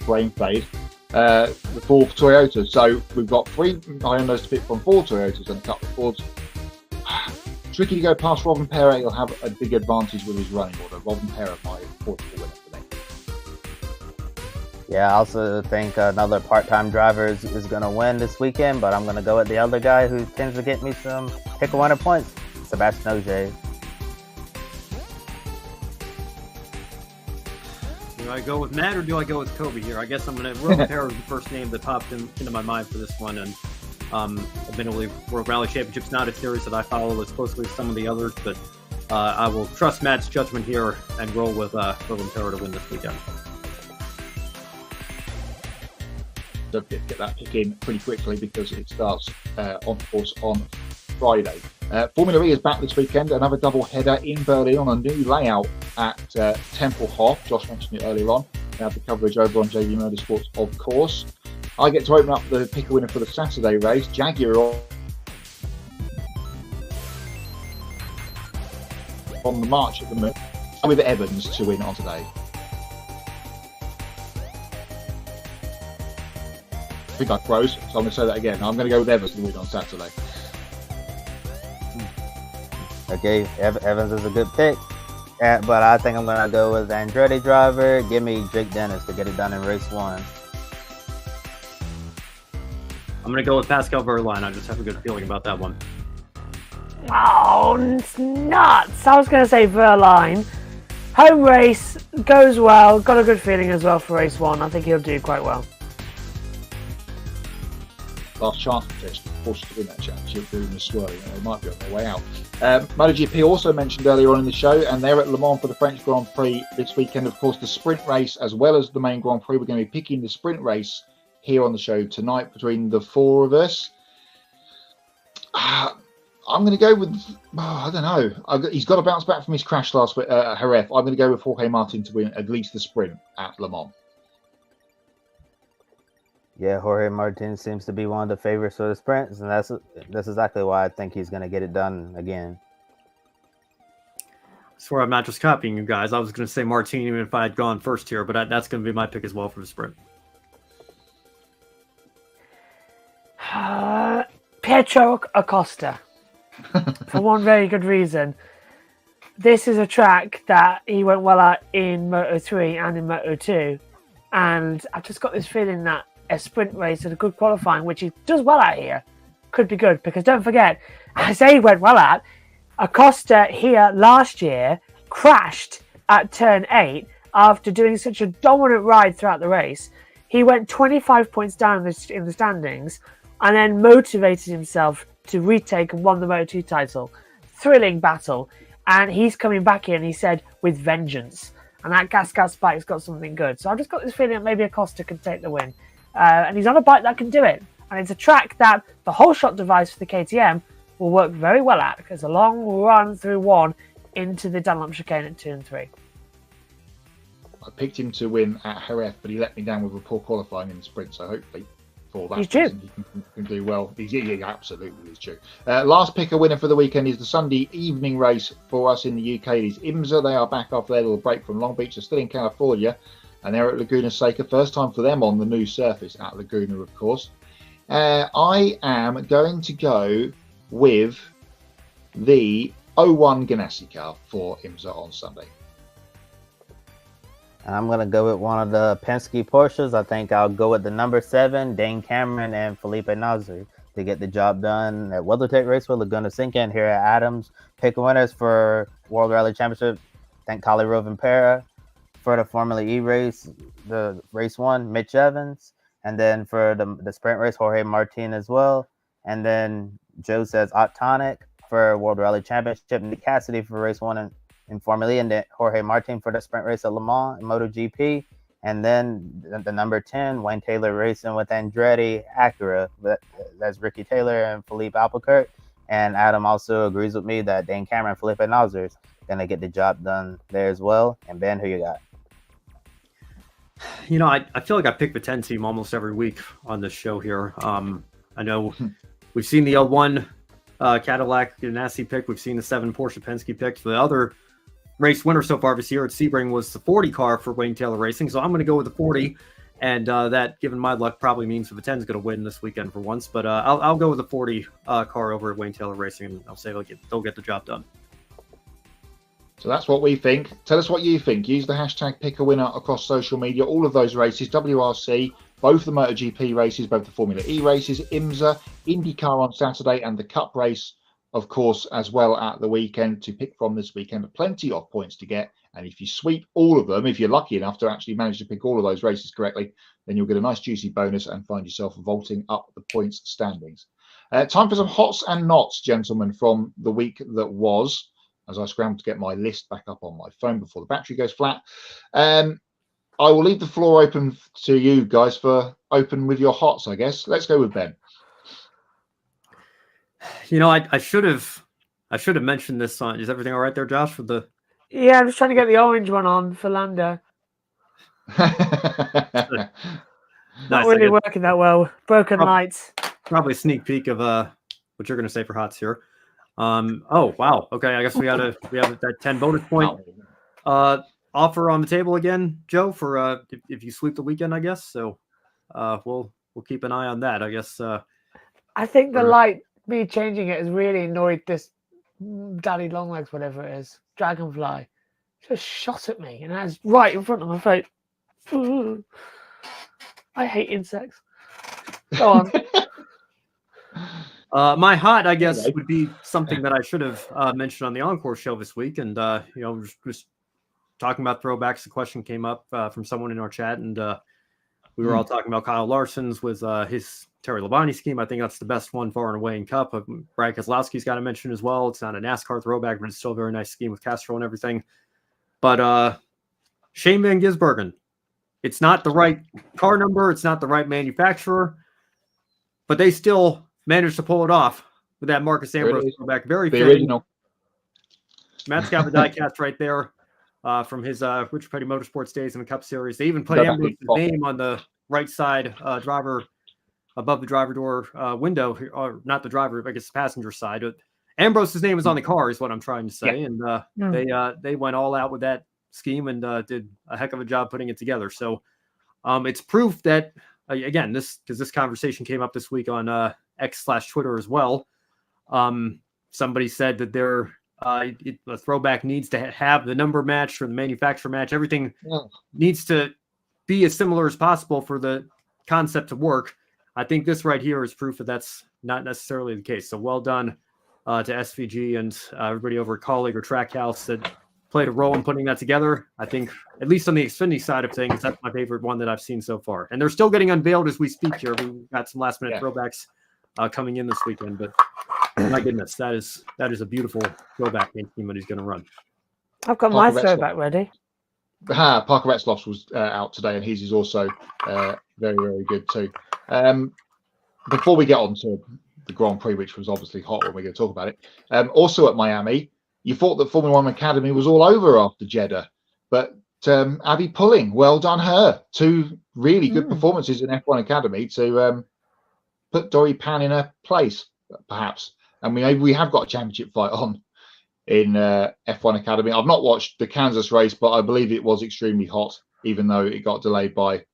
Brainfade, the 4th Toyota. So we've got 3 Hyundais to pick from 4 Toyotas and a couple of Fords. Tricky to go past Rovanperä. He'll have a big advantage with his running order. Rovanperä, my Portugal winner for me. Yeah, I also think another part-time driver is going to win this weekend, but I'm going to go with the other guy who tends to get me some Pick a Winner points, Sebastian Ogier. Do I go with Matt or do I go with Kobe here? I guess I'm going to. Rovanperä was the first name that popped into my mind for this one, and admittedly, World Rally Championship's not a series that I follow as closely as some of the others, but I will trust Matt's judgment here and roll with Rovanperä to win this weekend. don't forget to get that pick in pretty quickly because it starts on course on Friday. Formula E is back this weekend, another double header in Berlin on a new layout at Tempelhof. Josh mentioned it earlier on. We have the coverage over on JV Motorsports, of course. I get to open up the pick a winner for the Saturday race. Jaguar on the march at the moment, with Evans to win on today. I think I froze, so I'm going to say that again. I'm going to go with Evans to win on Saturday. Okay, Evans is a good pick, but I think I'm going to go with Andretti driver. Give me Jake Dennis to get it done in race 1. I'm going to go with Pascal Wehrlein. I just have a good feeling about that one. Oh, it's nuts. I was going to say Wehrlein. Home race, goes well. Got a good feeling as well for race 1. I think he'll do quite well. Last chance for Porsche to win that championship during the swirling, and they might be on their way out. MotoGP also mentioned earlier on in the show, and they're at Le Mans for the French Grand Prix this weekend. Of course, the sprint race as well as the main Grand Prix. We're going to be picking the sprint race here on the show tonight between the 4 of us. I'm going to go with, I don't know. He's got to bounce back from his crash last week at Jerez. I'm going to go with Jorge Martin to win at least the sprint at Le Mans. Yeah, Jorge Martin seems to be one of the favorites for the sprints, and that's exactly why I think he's going to get it done again. I swear I'm not just copying you guys. I was going to say Martin even if I had gone first here, but that's going to be my pick as well for the sprint. Pietro Acosta. For one very good reason. This is a track that he went well at in Moto3 and in Moto2. And I've just got this feeling that a sprint race and a good qualifying, which he does well at here, could be good. Because don't forget, I say he went well at, Acosta here last year crashed at turn 8 after doing such a dominant ride throughout the race. He went 25 points down in the standings and then motivated himself to retake and won the Moto2 title. Thrilling battle. And he's coming back here and he said, with vengeance. And that gas bike's got something good. So I've just got this feeling that maybe Acosta can take the win. And he's on a bike that can do it. And it's a track that the whole shot device for the KTM will work very well at. Because a long run through 1 into the Dunlop chicane at 2 and 3. I picked him to win at Jerez, but he let me down with a poor qualifying in the sprint. So hopefully for that reason, he can do well. Yeah, absolutely, he's true. Last picker winner for the weekend is the Sunday evening race for us in the UK. It is IMSA. They are back after their little break from Long Beach. They're still in California. And they're at Laguna Seca. First time for them on the new surface at Laguna, of course. I am going to go with the 01 Ganassi car for IMSA on Sunday. I'm going to go with one of the Penske Porsches. I think I'll go with the number 7, Dane Cameron and Felipe Nasr to get the job done at WeatherTech Raceway, Laguna Seca, and here at Adams. Pick winners for World Rally Championship. Thank Kali Rovanpera. For the Formula E race, the race 1, Mitch Evans. And then for the sprint race, Jorge Martin as well. And then Joe says Ottonic for World Rally Championship, Nick Cassidy for race 1 in Formula E, and then Jorge Martin for the sprint race at Le Mans in MotoGP. And then the number 10, Wayne Taylor racing with Andretti Acura. That's Ricky Taylor and Philippe Albuquerque. And Adam also agrees with me that Dane Cameron and Felipe Nasr is going to get the job done there as well. And Ben, who you got? You know, I feel like I pick the 10 team almost every week on this show here. I know we've seen the L1 Cadillac Ganassi pick. We've seen the 7 Porsche Penske picks. The other race winner so far this year at Sebring was the 40 car for Wayne Taylor Racing. So I'm going to go with the 40. And that, given my luck, probably means the 10 is going to win this weekend for once. But I'll go with the 40 car over at Wayne Taylor Racing. And I'll say they'll get the job done. So that's what we think. Tell us what you think. Use the hashtag pick a winner across social media. All of those races, WRC, both the MotoGP races, both the Formula E races, IMSA, IndyCar on Saturday, and the Cup race, of course, as well at the weekend to pick from this weekend. Plenty of points to get. And if you sweep all of them, if you're lucky enough to actually manage to pick all of those races correctly, then you'll get a nice juicy bonus and find yourself vaulting up the points standings. Time for some hots and nots, gentlemen, from the week that was, as I scramble to get my list back up on my phone before the battery goes flat. I will leave the floor open to you guys for open with your hots, I guess. Let's go with Ben. You know, I should have mentioned this on. Is everything all right there, Josh? With the Yeah, I'm just trying to get the orange one on for Lando. nice, Not really working that well. Broken lights. Probably a sneak peek of what you're going to say for hots here. Oh wow. Okay, I guess we have that 10 bonus point offer on the table again, Joe, for if you sweep the weekend, I guess. So we'll keep an eye on that, I guess. I think the light, me changing it, has really annoyed this daddy longlegs, whatever it is, dragonfly. Just shot at me, and that's right in front of my face. I hate insects. Go on. My hot, I guess, would be something that I should have mentioned on the Encore show this week, and just talking about throwbacks. The question came up from someone in our chat, and we were all talking about Kyle Larson's with his Terry Labonte scheme. I think that's the best one far and away in Cup. Brad Keselowski's got to mention as well. It's not a NASCAR throwback, but it's still a very nice scheme with Castro and everything. But Shane Van Gisbergen, it's not the right car number, it's not the right manufacturer, but they still managed to pull it off with that Marcus Ambrose throwback. Very fitting. Original. Matt's got the diecast right there from his Richard Petty Motorsports days in the Cup Series. They even put Ambrose's name on the right side driver above the driver door window, or not the driver, I guess the passenger side. Ambrose's name is on the car, is what I'm trying to say. Yeah. And they went all out with that scheme and did a heck of a job putting it together. So it's proof that, again, because this conversation came up this week on X/Twitter as well. Somebody said that the throwback needs to have the number match or the manufacturer match. Everything needs to be as similar as possible for the concept to work. I think this right here is proof that that's not necessarily the case. So well done to SVG and everybody over at Colleague or Trackhouse that played a role in putting that together. I think, at least on the Xfinity side of things, that's my favorite one that I've seen so far. And they're still getting unveiled as we speak here. We've got some last-minute throwbacks coming in this weekend, but my goodness, that is a beautiful throwback game team that he's going to run. I've got my throwback ready. Parker Retzloff was out today, and his is also very, very good too. Before we get on to the Grand Prix, which was obviously hot when we're going to talk about it, also at Miami, you thought that Formula One Academy was all over after Jeddah, but Abby Pulling, well done her. 2 really good performances in F1 Academy to put Dory Pan in her place, perhaps. And we have got a championship fight on in F1 Academy. I've not watched the Kansas race, but I believe it was extremely hot, even though it got delayed by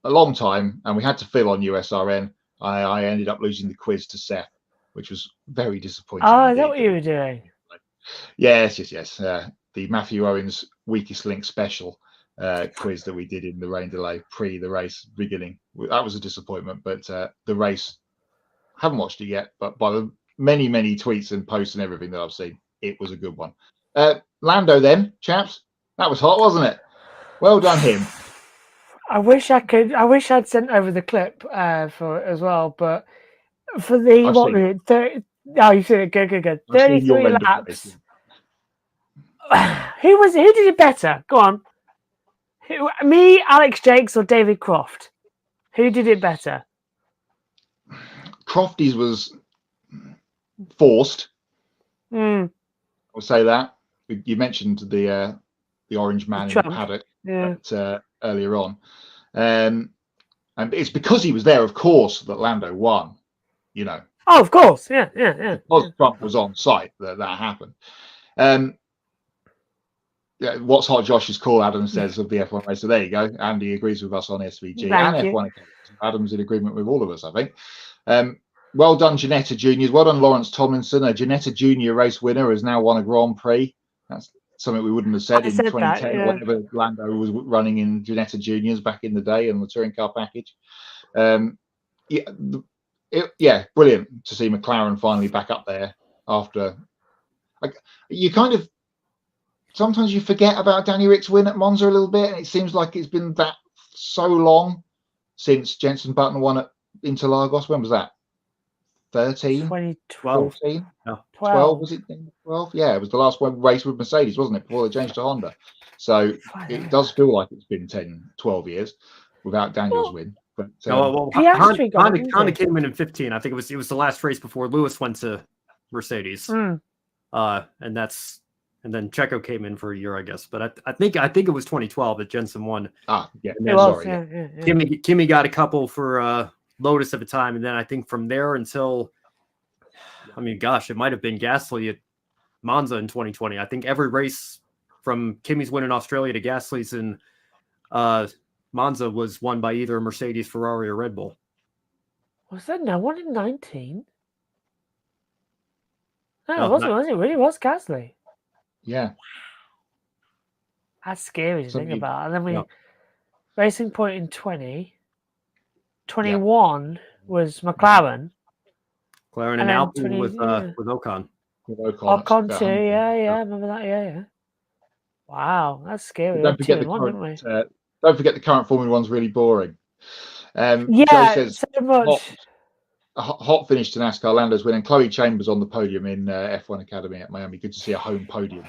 a long time, and we had to fill on USRN. I ended up losing the quiz to Seth, which was very disappointing. Oh, is that what you were doing? Yes. The Matthew Owens Weakest Link special quiz that we did in the rain delay pre the race beginning. That was a disappointment, but the race, haven't watched it yet, but by the many tweets and posts and everything that I've seen, it was a good one. Lando then, chaps, that was hot, wasn't it? Well done him. I wish I'd sent over the clip for it as well, but for the 30, oh, you see it, good. 33 laps. Who did it better? Go on. Me, Alex Jakes, or David Croft? Who did it better? Crofty's was forced. I'll say that. You mentioned the orange man in the paddock earlier on. And it's because he was there, of course, that Lando won, you know. Oh, of course. Yeah. Because Trump was on site that happened. What's hot, Josh's call, Adam says, of the F1 race. So there you go. Andy agrees with us on SVG and F1. Adam's in agreement with all of us, I think. Well done, Janetta Juniors. Well done, Lawrence Tomlinson. A Janetta Junior race winner has now won a Grand Prix. That's something we wouldn't have said in 2010, whenever Lando was running in Janetta Juniors back in the day in the touring car package. Brilliant to see McLaren finally back up there after. You kind of sometimes you forget about Danny Rick's win at Monza a little bit, and it seems like it's been that so long since Jenson Button won at Interlagos. When was that? 13? 2012. 14? No. 12 was it? 12? Yeah, it was the last one race with Mercedes, wasn't it? Before they changed to Honda. So it does feel like it's been 10, 12 years without Daniel's win. But Piastri got it, Honda came in 15. I think it was the last race before Lewis went to Mercedes. And then Checo came in for a year, I guess. But I think it was 2012 that Jensen won. Kimi got a couple for Lotus at the time, and then I think from there until, I mean, gosh, it might have been Gasly at Monza in 2020. I think every race from Kimi's win in Australia to Gasly's in Monza was won by either Mercedes, Ferrari, or Red Bull. Was there no one in 19? No, it wasn't. Was it really? It was Gasly. Yeah. That's scary to think about. And then we Racing Point in 20. 21 was McLaren. McLaren and Alpine with Ocon. Ocon too, yeah. Remember that? Yeah. Wow, that's scary. Don't forget the current Formula One's really boring. Joe says, so much. Hot finish to NASCAR. Lando's winning. Chloe Chambers on the podium in F1 Academy at Miami. Good to see a home podium.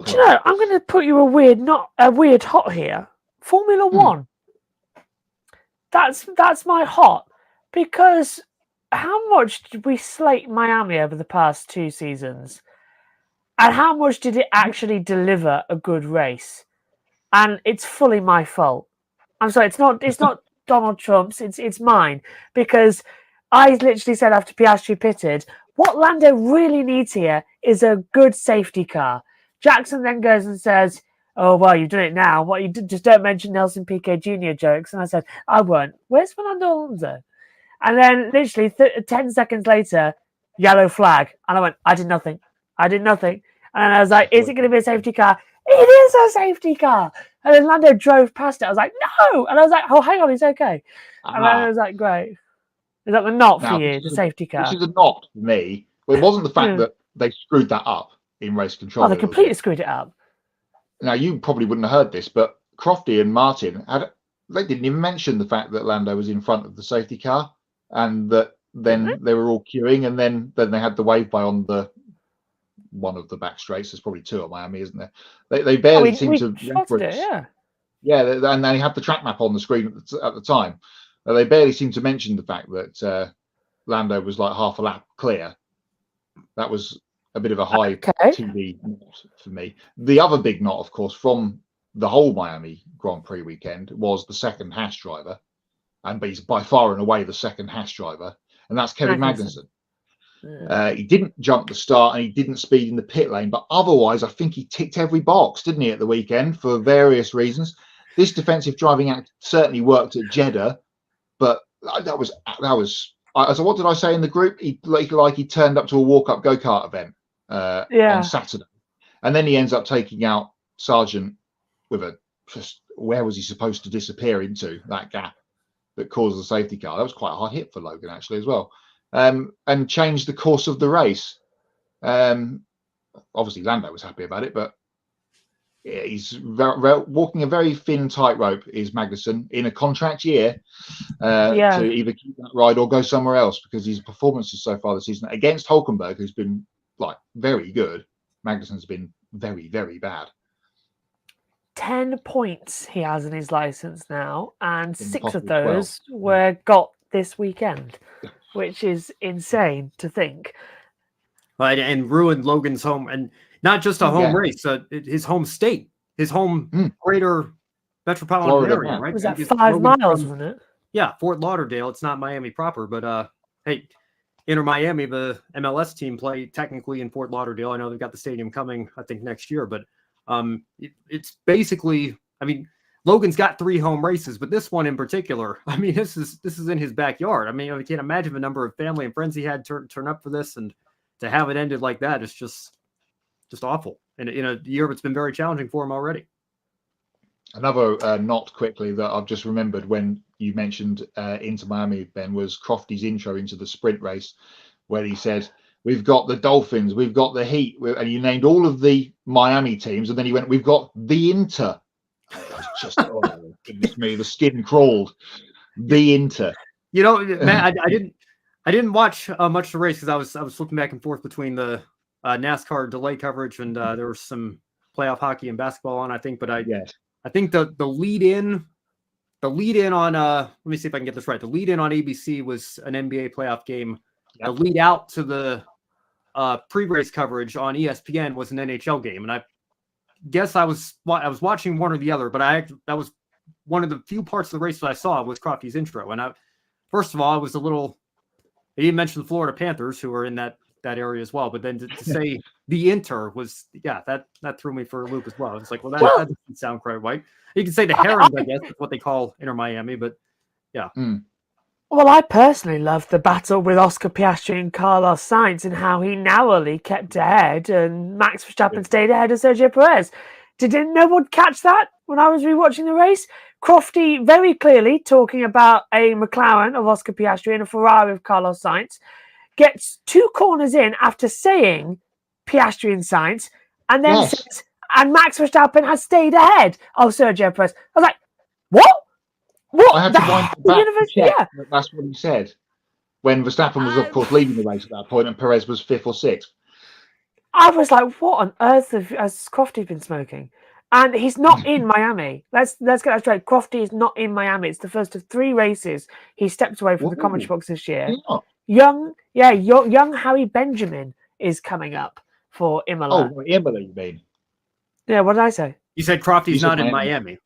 Do you know, I'm going to put you a weird hot here. Formula One. That's my hot, because how much did we slate Miami over the past 2 seasons, and how much did it actually deliver a good race? And it's fully my fault. I'm sorry, it's not Donald Trump's. It's mine, because I literally said after Piastri pitted, what Lando really needs here is a good safety car. Jackson then goes and says, "Oh, well, you've done it now. What you did, just don't mention Nelson Piquet Jr. jokes." And I said, "I won't. Where's Fernando Alonso?" And then literally 10 seconds later, yellow flag. And I went, I did nothing. And I was like, is it going to be a safety car? It is a safety car. And then Lando drove past it. I was like, no. And I was like, oh, hang on, it's okay. And then I was like, great. Is that the not for you, the safety car? This is a not for me. Well, it wasn't the fact that they screwed that up in race control. Oh, they completely screwed it up. Now, you probably wouldn't have heard this, but Crofty and Martin, they didn't even mention the fact that Lando was in front of the safety car, and that then they were all queuing, and then they had the wave by on one of the back straights. There's probably 2 at Miami, isn't there? They barely seem to reference. And they had the track map on the screen at the time. They barely seem to mention the fact that Lando was like half a lap clear. That was a bit of a high TV knot for me. The other big knot, of course, from the whole Miami Grand Prix weekend was the second Haas driver, and he's by far and away the second Haas driver, and that's Kevin Magnussen. He didn't jump the start and he didn't speed in the pit lane, but otherwise I think he ticked every box, didn't he, at the weekend for various reasons. This defensive driving act certainly worked at Jeddah, but that was. So what did I say in the group? He turned up to a walk-up go-kart event on Saturday, and then he ends up taking out Sargent with where was he supposed to disappear into that gap that caused the safety car? That was quite a hard hit for Logan actually as well, and changed the course of the race. Obviously Lando was happy about it, but he's walking a very thin tightrope, is Magnussen, in a contract year to either keep that ride or go somewhere else, because his performances so far this season against Hülkenberg, who's been like very good, Magnussen's been very, very bad. 10 points he has in his license now, and 6 of those were got this weekend, which is insane to think. Right, and ruined Logan's home, and not just a home race, his home state, his home greater metropolitan Florida, area, right? Was that 5 miles, wasn't it? Yeah, Fort Lauderdale. It's not Miami proper, but hey, Inter Miami, the MLS team, play technically in Fort Lauderdale. I know they've got the stadium coming, I think, next year, but it's basically, I mean, Logan's got 3 home races, but this one in particular, I mean, this is in his backyard. I mean, I can't imagine the number of family and friends he had turn up for this, and to have it ended like that is just awful. And in a year that's been very challenging for him already. Another not quickly that I've just remembered when you mentioned Inter Miami, Ben, was Crofty's intro into the sprint race, where he said, "We've got the Dolphins, we've got the Heat," and you named all of the Miami teams, and then he went, "We've got the Inter." It was just, oh goodness me, the skin crawled. The Inter. You know, man, I didn't watch much of the race because I was looking back and forth between the NASCAR delay coverage and there was some playoff hockey and basketball on, I think, but I think the lead in on let me see if I can get this right. The lead in on ABC was an NBA playoff game. Yep. The lead out to the pre-race coverage on ESPN was an NHL game, and I guess I was watching one or the other, but that was one of the few parts of the race that I saw was Crofty's intro. And first of all, I was a little. He didn't mention the Florida Panthers, who are in that area as well. But then to say the Inter was, that threw me for a loop as well. It's like, well, that doesn't sound quite right. You can say the Herons, I guess, is what they call Inter Miami, but yeah. Mm. Well, I personally love the battle with Oscar Piastri and Carlos Sainz and how he narrowly kept ahead and Max Verstappen stayed ahead of Sergio Perez. Did no one catch that when I was rewatching the race? Crofty very clearly talking about a McLaren of Oscar Piastri and a Ferrari of Carlos Sainz gets 2 corners in after saying Piastri and Sainz and then says, and Max Verstappen has stayed ahead of Sergio Perez. I was like, what? What? I had to wind back. That's what he said. When Verstappen was, of course, leading the race at that point, and Perez was 5th or 6th. I was like, what on earth has Crofty been smoking? And he's not in Miami. Let's get that straight. Crofty is not in Miami. It's the first of 3 races he stepped away from the commentary box this year. Young Harry Benjamin is coming up for Imola. Oh, Imola, you mean? Yeah, what did I say? You said Crofty's not in Miami.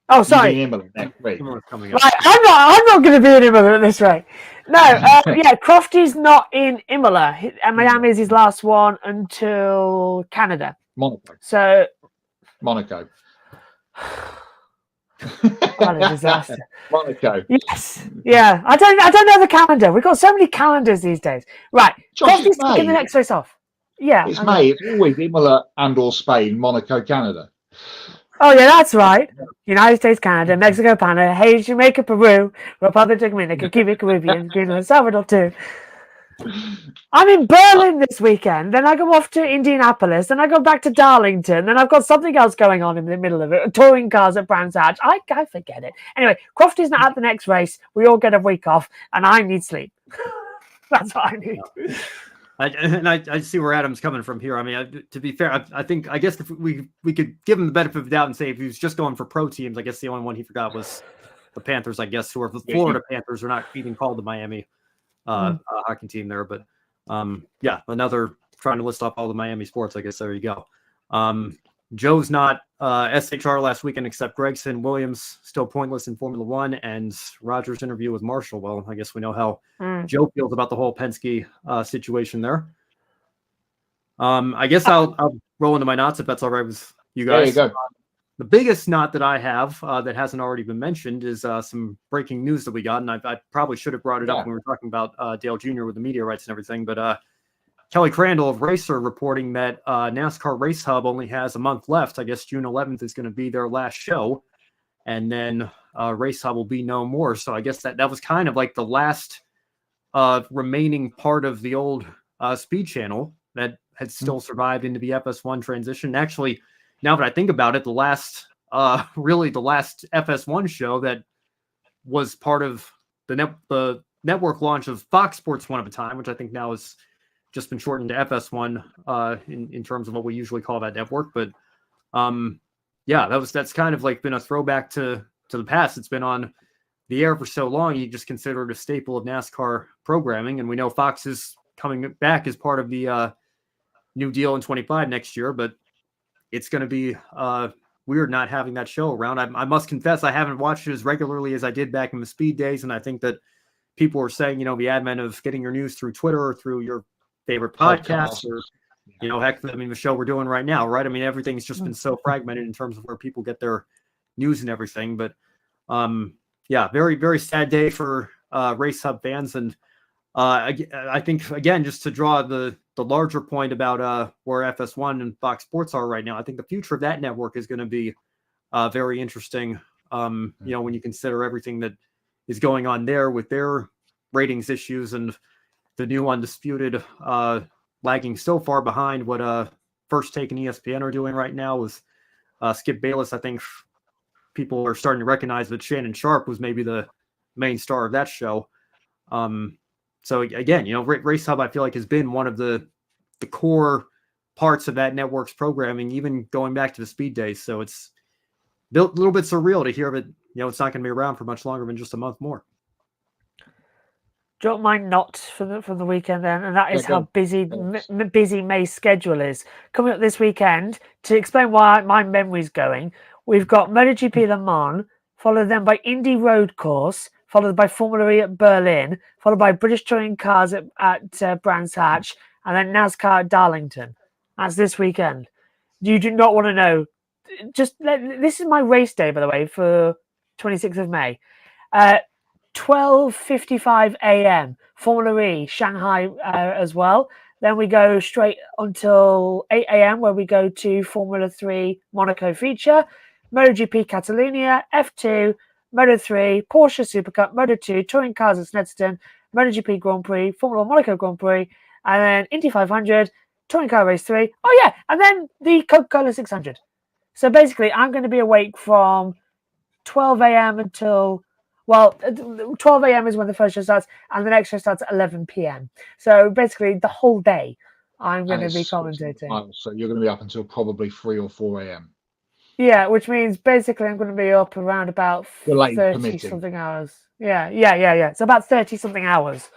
Oh, sorry. Imola next week. Coming up. Right, I'm not going to be in Imola at this rate. No, Crofty's not in Imola. And Miami is his last one until Canada. Monaco. So Monaco. What a disaster. Monaco. Yes. Yeah. I don't know the calendar. We've got so many calendars these days. Right. Crofty's taking the next race off. Yeah. It's May. It's always Imola and or Spain, Monaco, Canada. Oh, yeah, that's right. United States, Canada, Mexico, Panama, Haiti, Jamaica, Peru, Republic Dominican, Cuba, Caribbean, Greenland, Salvador too. I'm in Berlin this weekend. Then I go off to Indianapolis. Then I go back to Darlington. Then I've got something else going on in the middle of it. Touring cars at Brands Hatch. I forget it. Anyway, Crofty's not at the next race. We all get a week off, and I need sleep. That's what I need. I see where Adam's coming from here. I mean, to be fair, I guess if we could give him the benefit of the doubt and say if he was just going for pro teams, I guess the only one he forgot was the Panthers, I guess, who are the Florida Panthers are not even called the Miami hockey team there. But another trying to list off all the Miami sports. I guess there you go. Joe's not SHR last weekend except Gregson. Williams still pointless in Formula One, and Roger's interview with Marshall. Well, I guess we know how Joe feels about the whole Penske situation there. I guess I'll roll into my knots if that's all right with you guys. There you go. The biggest knot that I have that hasn't already been mentioned is some breaking news that we got, and I probably should have brought it up when we were talking about Dale Jr. with the media rights and everything, but Kelly Crandall of Racer reporting that NASCAR Race Hub only has a month left. I guess June 11th is going to be their last show, and then Race Hub will be no more. So I guess that was kind of like the last remaining part of the old Speed Channel that had still survived into the FS1 transition. Actually, now that I think about it, the last FS1 show that was part of the network launch of Fox Sports One of a Time, which I think now is just been shortened to FS1 in terms of what we usually call that network. But that's kind of like been a throwback to the past. It's been on the air for so long, you just consider it a staple of NASCAR programming. And we know Fox is coming back as part of the new deal in 25 next year, but it's going to be weird not having that show around. I must confess, I haven't watched it as regularly as I did back in the Speed days. And I think that people are saying, the advent of getting your news through Twitter or through your favorite podcasts or, heck, the show we're doing right now, right? I mean, everything's just been so fragmented in terms of where people get their news and everything. But very, very sad day for Race Hub fans. And I think, again, just to draw the larger point about where FS1 and Fox Sports are right now, I think the future of that network is going to be very interesting. When you consider everything that is going on there with their ratings issues and the new Undisputed lagging so far behind what First Take and ESPN are doing right now with Skip Bayless. I think people are starting to recognize that Shannon Sharp was maybe the main star of that show. So again, Race Hub, I feel like has been one of the core parts of that network's programming, even going back to the speed days. So it's built a little bit surreal to hear that, it's not going to be around for much longer than just a month more. Do you want my not for the weekend then? And that is how busy May's schedule is. Coming up this weekend, to explain why my memory's going, we've got MotoGP Le Mans, followed then by Indy Road Course, followed by Formula E at Berlin, followed by British Touring Cars at Brands Hatch, and then NASCAR at Darlington. That's this weekend. You do not want to know. This is my race day, by the way, for 26th of May. 12:55 a.m. Formula E, Shanghai as well. Then we go straight until 8 a.m. where we go to Formula 3 Monaco feature, MotoGP Catalonia, F2, Moto3, Porsche Super Cup, Moto2, Touring Cars at Snetterton, MotoGP Grand Prix, Formula Monaco Grand Prix, and then Indy 500, Touring Car Race 3. Oh yeah, and then the Coca-Cola 600. So basically, I'm going to be awake from 12 a.m. until... 12 a.m. is when the first show starts, and the next show starts at 11 p.m. So basically, the whole day, I'm going to be commentating. So you're going to be up until probably 3 or 4 a.m. Yeah, which means basically I'm going to be up around about 30-something hours. Yeah. It's about 30-something hours.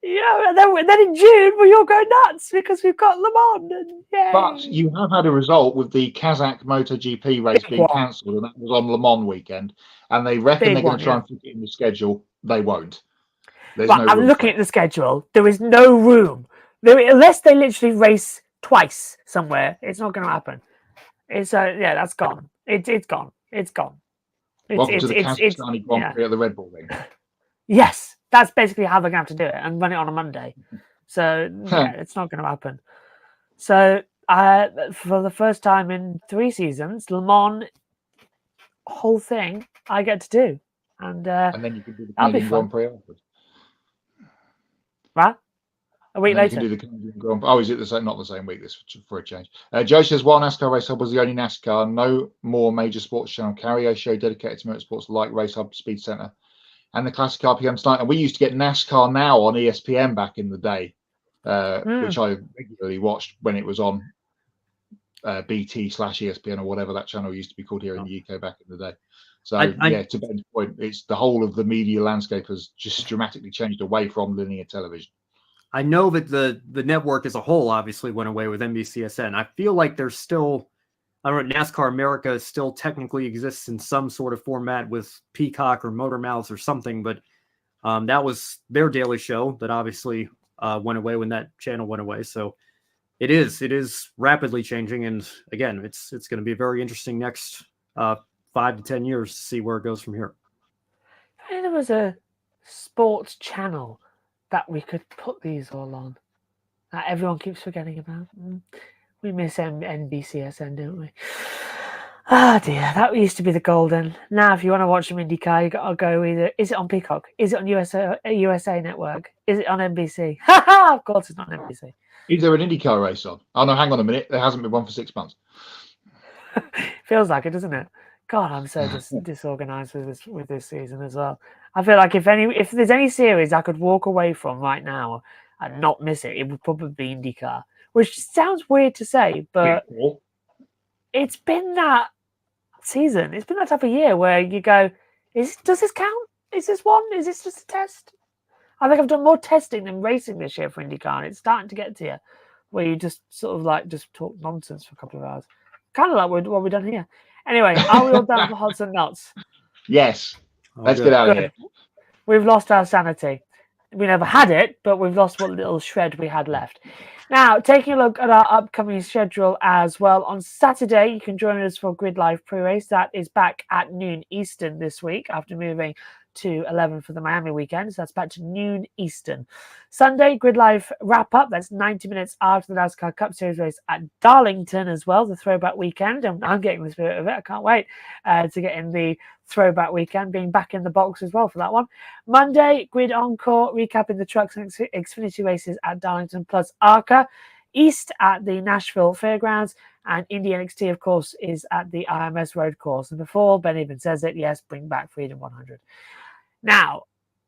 Yeah, and then in June we all go nuts because we've got Le Mans. But you have had a result with the Kazakh MotoGP race being cancelled, and that was on Le Mans weekend. And they reckon they're going to try and fit it in the schedule. They won't. I'm looking at the schedule. There is no room. Unless they literally race twice somewhere, it's not going to happen. That's gone. It's gone. It's gone. Welcome to the Kazakhstani Grand Prix at the Red Bull ring. Yes. That's basically how they're going to have to do it and run it on a Monday. So it's not going to happen. So for the first time in 3 seasons, Le Mans whole thing I get to do, and then you can do the Canadian Grand Prix afterwards. Right? A week later. You can do the Canadian Grand Prix. Oh, is it not the same week? This for a change. Joe says, while NASCAR Race Hub was the only NASCAR, no more major sports channel carry a show dedicated to motorsports like Race Hub, Speed Center, and the Classic RPM tonight. And we used to get NASCAR Now on ESPN back in the day, which I regularly watched when it was on BT/ESPN or whatever that channel used to be called here in the UK back in the day. So, to Ben's point, it's the whole of the media landscape has just dramatically changed away from linear television. I know that the network as a whole obviously went away with NBCSN. I feel like there's still... I don't know, NASCAR America still technically exists in some sort of format with Peacock or Motor Mouths or something, but that was their daily show that obviously went away when that channel went away. So it is rapidly changing, and again, it's going to be very interesting next 5 to 10 years to see where it goes from here. There was a sports channel that we could put these all on that everyone keeps forgetting about. We miss NBCSN, don't we? Ah, dear. That used to be the golden. Now, if you want to watch some IndyCar, you got to go either. Is it on Peacock? Is it on USA Network? Is it on NBC? Of course it's not on NBC. Is there an IndyCar race on? Oh, no, hang on a minute. There hasn't been one for 6 months. Feels like it, doesn't it? God, I'm so disorganized with this season as well. I feel like if there's any series I could walk away from right now and not miss it, it would probably be IndyCar. Which sounds weird to say, but it's been that season. It's been that type of year where you go, does this count? Is this one? Is this just a test? I think I've done more testing than racing this year for IndyCar. And it's starting to get to you where you just sort of just talk nonsense for a couple of hours. Kind of like what we've done here. Anyway, are we all done for Hods and Nuts? Yes. Let's get out of here. We've lost our sanity. We never had it, but we've lost what little shred we had left. Now, taking a look at our upcoming schedule as well. On Saturday, you can join us for Grid Live pre-race. That is back at noon Eastern this week after moving to 11 for the Miami weekend. So that's back to noon Eastern. Sunday, Grid Live wrap-up. That's 90 minutes after the NASCAR Cup Series race at Darlington as well, the throwback weekend. And I'm getting the spirit of it. I can't wait to get in the throwback weekend, being back in the box as well for that one. Monday, Grid Encore, recapping the trucks and Xfinity races at Darlington, plus ARCA. East at the Nashville Fairgrounds, and Indy NXT, of course, is at the IMS Road Course. And before Ben even says it, yes, bring back Freedom 100. Now,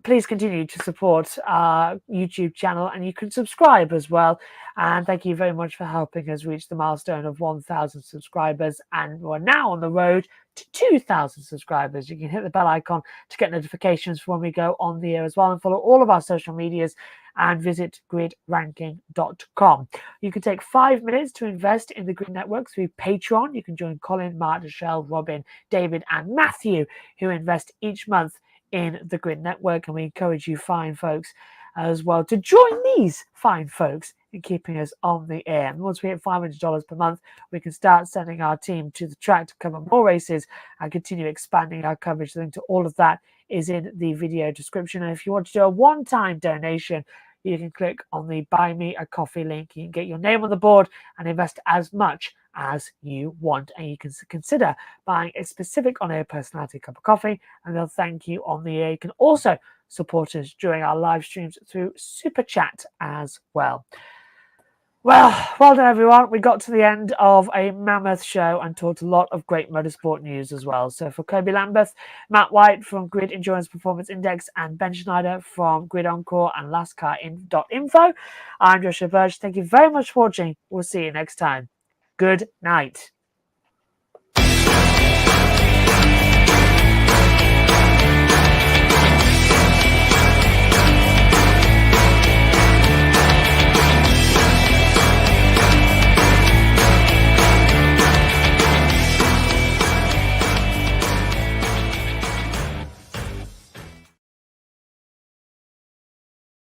please continue to support our YouTube channel, and you can subscribe as well. And thank you very much for helping us reach the milestone of 1,000 subscribers. And we're now on the road to 2,000 subscribers. You can hit the bell icon to get notifications for when we go on the air as well, and follow all of our social medias and visit gridranking.com. You can take 5 minutes to invest in the Grid Network through Patreon. You can join Colin, Mark, Michelle, Robin, David, and Matthew, who invest each month in the Grid Network. And we encourage you fine folks as well to join these fine folks in keeping us on the air. And once we hit $500 per month, we can start sending our team to the track to cover more races and continue expanding our coverage. The link to all of that is in the video description. And if you want to do a one-time donation, you can click on the Buy Me a Coffee link. You can get your name on the board and invest as much as you want. And you can consider buying a specific on-air personality cup of coffee, and they'll thank you on the air. You can also support us during our live streams through Super Chat as well. Well done, everyone. We got to the end of a mammoth show and talked a lot of great motorsport news as well. So for Kobe Lambeth, Matt White from Grid Endurance Performance Index, and Ben Schneider from Grid Encore and NASCAR.info, I'm Joshua Birch. Thank you very much for watching. We'll see you next time. Good night.